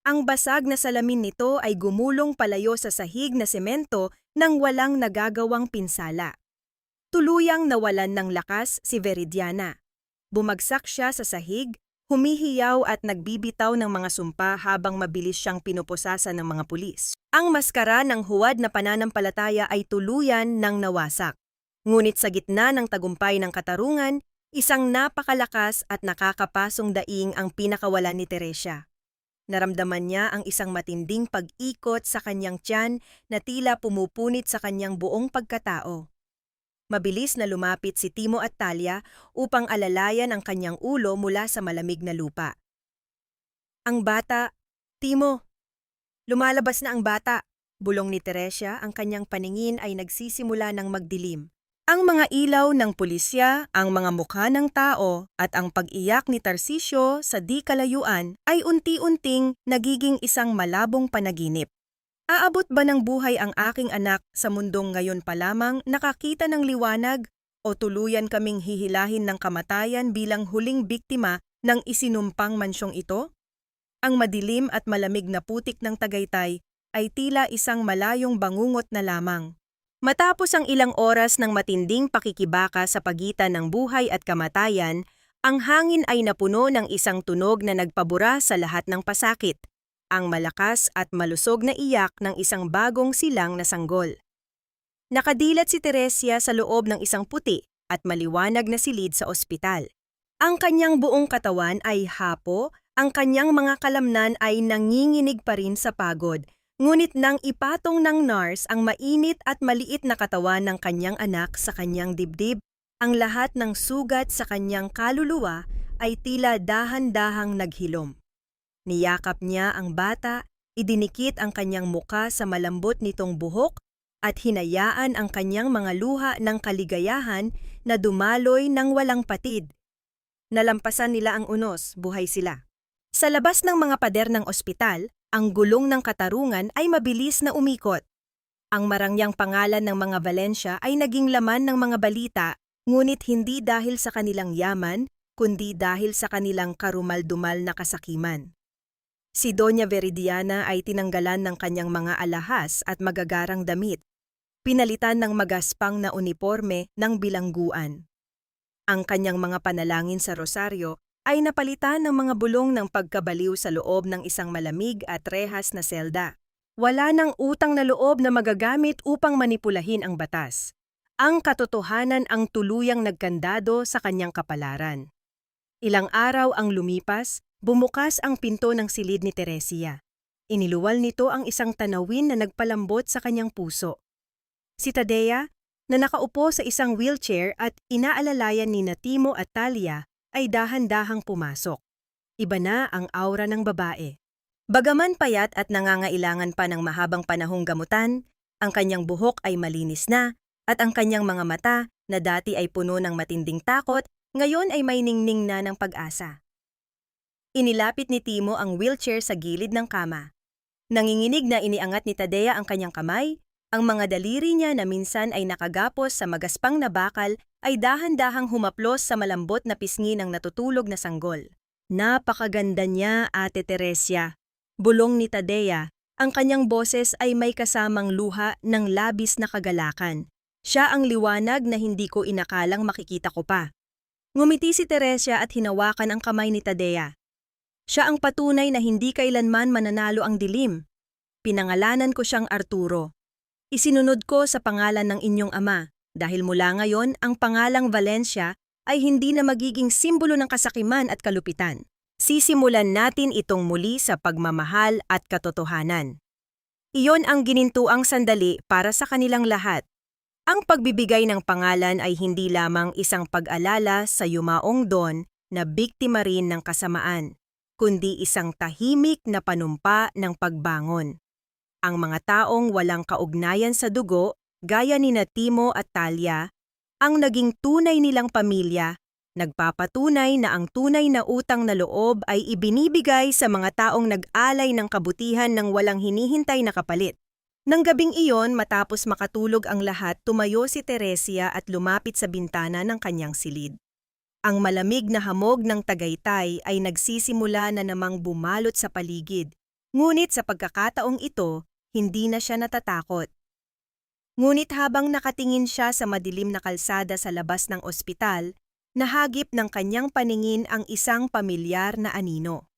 Ang basag na salamin nito ay gumulong palayo sa sahig na semento nang walang nagagawang pinsala. Tuluyang nawalan ng lakas si Veridiana. Bumagsak siya sa sahig, humihiyaw at nagbibitaw ng mga sumpa habang mabilis siyang pinupusasan ng mga pulis. Ang maskara ng huwad na pananampalataya ay tuluyan ng nawasak. Ngunit sa gitna ng tagumpay ng katarungan, isang napakalakas at nakakapasong daing ang pinakawalan ni Teresia. Naramdaman niya ang isang matinding pag-ikot sa kanyang tiyan na tila pumupunit sa kanyang buong pagkatao. Mabilis na lumapit si Timo at Talia upang alalayan ang kanyang ulo mula sa malamig na lupa. Ang bata, Timo, lumalabas na ang bata, bulong ni Teresia, ang kanyang paningin ay nagsisimula ng magdilim. Ang mga ilaw ng pulisya, ang mga mukha ng tao at ang pag-iyak ni Tarcisio sa di kalayuan ay unti-unting nagiging isang malabong panaginip. Aabot ba ng buhay ang aking anak sa mundong ngayon pa lamang nakakita ng liwanag o tuluyan kaming hihilahin ng kamatayan bilang huling biktima ng isinumpang mansyong ito? Ang madilim at malamig na putik ng Tagaytay ay tila isang malayong bangungot na lamang. Matapos ang ilang oras ng matinding pakikibaka sa pagitan ng buhay at kamatayan, ang hangin ay napuno ng isang tunog na nagpabura sa lahat ng pasakit. ang malakas at malusog na iyak ng isang bagong silang na sanggol. Nakadilat si Teresia sa loob ng isang puti at maliwanag na silid sa ospital. Ang kanyang buong katawan ay hapo, ang kanyang mga kalamnan ay nanginginig pa rin sa pagod, ngunit nang ipatong ng nurse ang mainit at maliit na katawan ng kanyang anak sa kanyang dibdib, ang lahat ng sugat sa kanyang kaluluwa ay tila dahan-dahang naghilom. Niyakap niya ang bata, idinikit ang kanyang muka sa malambot nitong buhok at hinayaan ang kanyang mga luha ng kaligayahan na dumaloy ng walang patid. Nalampasan nila ang unos, buhay sila. Sa labas ng mga pader ng ospital, ang gulong ng katarungan ay mabilis na umikot. Ang marangyang pangalan ng mga Valencia ay naging laman ng mga balita, ngunit hindi dahil sa kanilang yaman, kundi dahil sa kanilang karumal-dumal na kasakiman. Si Doña Veridiana ay tinanggalan ng kanyang mga alahas at magagarang damit, pinalitan ng magaspang na uniporme ng bilangguan. Ang kanyang mga panalangin sa rosaryo ay napalitan ng mga bulong ng pagkabaliw sa loob ng isang malamig at rehas na selda. Wala nang utang na loob na magagamit upang manipulahin ang batas. Ang katotohanan ang tuluyang nagkandado sa kanyang kapalaran. Ilang araw ang lumipas, bumukas ang pinto ng silid ni Teresia. Iniluwal nito ang isang tanawin na nagpalambot sa kanyang puso. Si Tadea, na nakaupo sa isang wheelchair at inaalalayan ni Timo at Talia, ay dahan-dahang pumasok. Iba na ang aura ng babae. Bagaman payat at nangangailangan pa ng mahabang panahong gamutan, ang kanyang buhok ay malinis na at ang kanyang mga mata na dati ay puno ng matinding takot, ngayon ay may ningning na ng pag-asa. Inilapit ni Timo ang wheelchair sa gilid ng kama. Nanginginig na iniangat ni Tadea ang kanyang kamay, ang mga daliri niya na minsan ay nakagapos sa magaspang na bakal ay dahan-dahang humaplos sa malambot na pisngi ng natutulog na sanggol. Napakaganda niya, Ate Teresia. Bulong ni Tadea, ang kanyang boses ay may kasamang luha ng labis na kagalakan. Siya ang liwanag na hindi ko inakalang makikita ko pa. Ngumiti si Teresia at hinawakan ang kamay ni Tadea. Siya ang patunay na hindi kailanman mananalo ang dilim. Pinangalanan ko siyang Arturo. Isinunod ko sa pangalan ng inyong ama, dahil mula ngayon ang pangalang Valencia ay hindi na magiging simbolo ng kasakiman at kalupitan. Sisimulan natin itong muli sa pagmamahal at katotohanan. Iyon ang ginintuang sandali para sa kanilang lahat. Ang pagbibigay ng pangalan ay hindi lamang isang pag-alala sa yumaong Don na biktima rin ng kasamaan, kundi isang tahimik na panumpa ng pagbangon. Ang mga taong walang kaugnayan sa dugo, gaya ni Timo at Talia, ang naging tunay nilang pamilya, nagpapatunay na ang tunay na utang na loob ay ibinibigay sa mga taong nag-alay ng kabutihan ng walang hinihintay na kapalit. Nang gabing iyon, matapos makatulog ang lahat, tumayo si Teresia at lumapit sa bintana ng kanyang silid. Ang malamig na hamog ng Tagaytay ay nagsisimula na namang bumalot sa paligid. Ngunit sa pagkakataong ito, hindi na siya natatakot. Ngunit habang nakatingin siya sa madilim na kalsada sa labas ng ospital, nahagip ng kanyang paningin ang isang pamilyar na anino.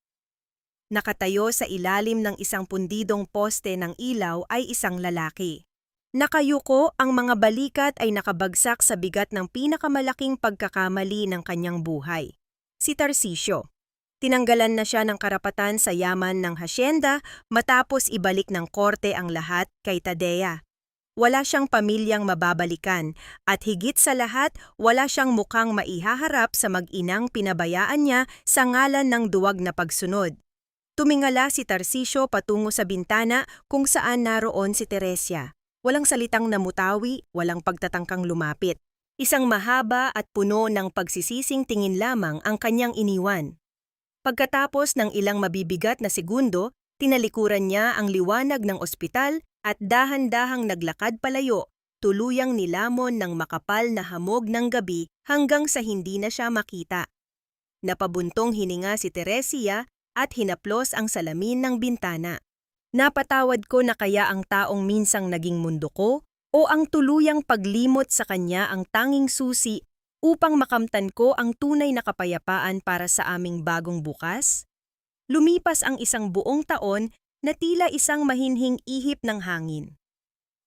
Nakatayo sa ilalim ng isang pundidong poste ng ilaw ay isang lalaki. Nakayuko, ang mga balikat ay nakabagsak sa bigat ng pinakamalaking pagkakamali ng kanyang buhay. Si Tarcisio. Tinanggalan na siya ng karapatan sa yaman ng hasyenda matapos ibalik ng korte ang lahat kay Tadea. Wala siyang pamilyang mababalikan at higit sa lahat, wala siyang mukhang maihaharap sa mag-inang pinabayaan niya sa ngalan ng duwag na pagsunod. Tumingala si Tarcisio patungo sa bintana kung saan naroon si Teresia. Walang salitang namutawi, walang pagtatangkang lumapit. Isang mahaba at puno ng pagsisising tingin lamang ang kanyang iniwan. Pagkatapos ng ilang mabibigat na segundo, tinalikuran niya ang liwanag ng ospital at dahan-dahang naglakad palayo, tuluyang nilamon ng makapal na hamog ng gabi hanggang sa hindi na siya makita. Napabuntong hininga si Teresia at hinaplos ang salamin ng bintana. Napatawad ko na kaya ang taong minsang naging mundo ko o ang tuluyang paglimot sa kanya ang tanging susi upang makamtan ko ang tunay na kapayapaan para sa aming bagong bukas? Lumipas ang isang buong taon na tila isang mahinhing ihip ng hangin.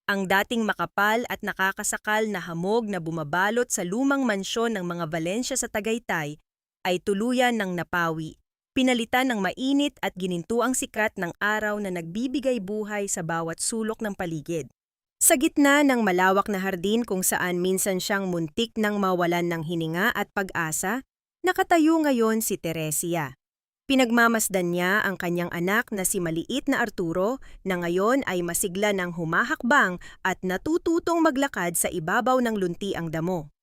Ang dating makapal at nakakasakal na hamog na bumabalot sa lumang mansyon ng mga Valencia sa Tagaytay ay tuluyan ng napawi, pinalitan ng mainit at ginintuang sikat ng araw na nagbibigay buhay sa bawat sulok ng paligid. Sa gitna ng malawak na hardin kung saan minsan siyang muntik nang mawalan ng hininga at pag-asa, nakatayo ngayon si Teresia. Pinagmamasdan niya ang kanyang anak na si maliit na Arturo na ngayon ay masigla ng humahakbang at natututong maglakad sa ibabaw ng luntiang damo.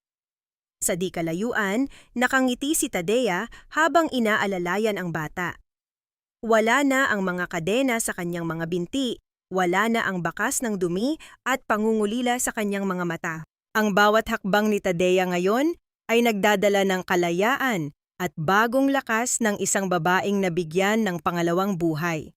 Sa di kalayuan, nakangiti si Tadea habang inaalalayan ang bata. Wala na ang mga kadena sa kanyang mga binti, wala na ang bakas ng dumi at pangungulila sa kanyang mga mata. Ang bawat hakbang ni Tadea ngayon ay nagdadala ng kalayaan at bagong lakas ng isang babaeng nabigyan ng pangalawang buhay.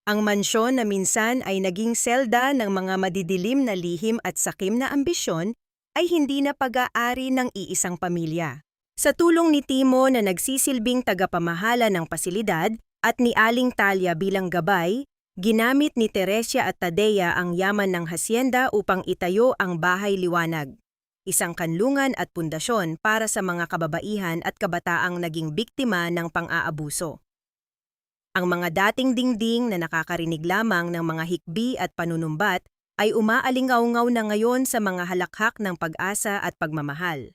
Ang mansyon na minsan ay naging selda ng mga madidilim na lihim at sakim na ambisyon ay hindi na pag-aari ng iisang pamilya. Sa tulong ni Timo na nagsisilbing tagapamahala ng pasilidad at ni Aling Talia bilang gabay, ginamit ni Teresia at Tadea ang yaman ng hasyenda upang itayo ang bahay liwanag. Isang kanlungan at pundasyon para sa mga kababaihan at kabataang naging biktima ng pang-aabuso. Ang mga dating dingding na nakakarinig lamang ng mga hikbi at panunumbat ay umaalingaw-ngaw na ngayon sa mga halakhak ng pag-asa at pagmamahal.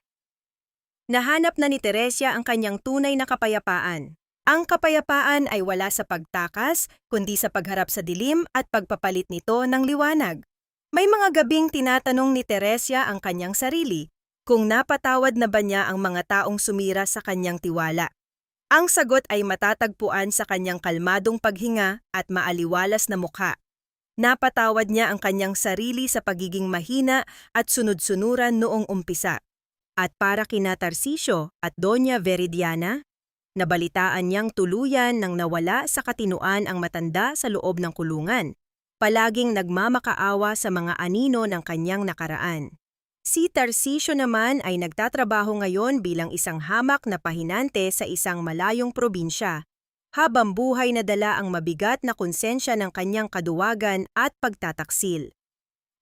Nahanap na ni Teresia ang kanyang tunay na kapayapaan. Ang kapayapaan ay wala sa pagtakas, kundi sa pagharap sa dilim at pagpapalit nito ng liwanag. May mga gabing tinatanong ni Teresia ang kanyang sarili kung napatawad na ba niya ang mga taong sumira sa kanyang tiwala. Ang sagot ay matatagpuan sa kanyang kalmadong paghinga at maaliwalas na mukha. Napatawad niya ang kanyang sarili sa pagiging mahina at sunod-sunuran noong umpisa. At para kina Tarcisio at Doña Veridiana, nabalitaan niyang tuluyan nang nawala sa katinuan ang matanda sa loob ng kulungan. Palaging nagmamakaawa sa mga anino ng kanyang nakaraan. Si Tarcisio naman ay nagtatrabaho ngayon bilang isang hamak na pahinante sa isang malayong probinsya, habang buhay na dala ang mabigat na konsensya ng kanyang kaduwagan at pagtataksil.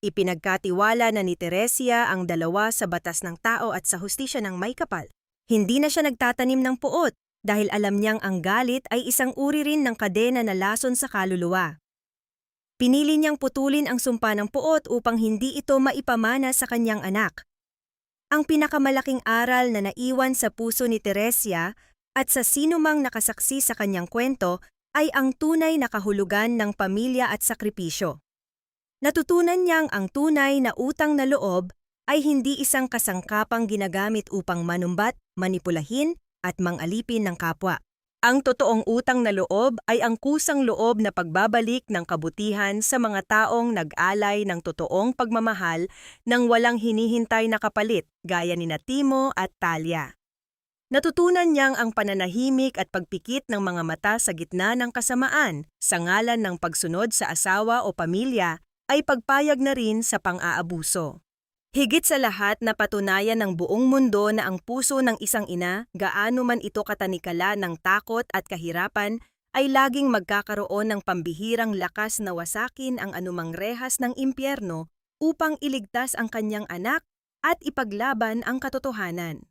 Ipinagkatiwala na ni Teresia ang dalawa sa batas ng tao at sa hustisya ng may kapal. Hindi na siya nagtatanim ng puot dahil alam niyang ang galit ay isang uri rin ng kadena na lason sa kaluluwa. Pinili niyang putulin ang sumpa ng puot upang hindi ito maipamana sa kanyang anak. Ang pinakamalaking aral na naiwan sa puso ni Teresia at sa sinumang nakasaksi sa kanyang kwento ay ang tunay na kahulugan ng pamilya at sakripisyo. Natutunan niyang ang tunay na utang na loob ay hindi isang kasangkapang ginagamit upang manumbat, manipulahin at mangalipin ng kapwa. Ang totoong utang na loob ay ang kusang loob na pagbabalik ng kabutihan sa mga taong nag-alay ng totoong pagmamahal nang walang hinihintay na kapalit gaya ni Timo at Talia. Natutunan niyang ang pananahimik at pagpikit ng mga mata sa gitna ng kasamaan sa ngalan ng pagsunod sa asawa o pamilya ay pagpayag na rin sa pang-aabuso. Higit sa lahat na patunayan ng buong mundo na ang puso ng isang ina, gaano man ito katanikala ng takot at kahirapan, ay laging magkakaroon ng pambihirang lakas na wasakin ang anumang rehas ng impyerno upang iligtas ang kanyang anak at ipaglaban ang katotohanan.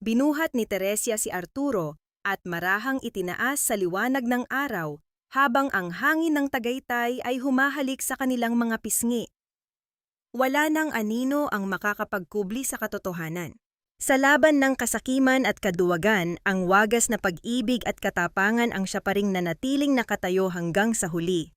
Binuhat ni Teresia si Arturo at marahang itinaas sa liwanag ng araw habang ang hangin ng Tagaytay ay humahalik sa kanilang mga pisngi. Wala nang anino ang makakapagkubli sa katotohanan. Sa laban ng kasakiman at kaduwagan, ang wagas na pag-ibig at katapangan ang siya pa ring nanatiling nakatayo hanggang sa huli.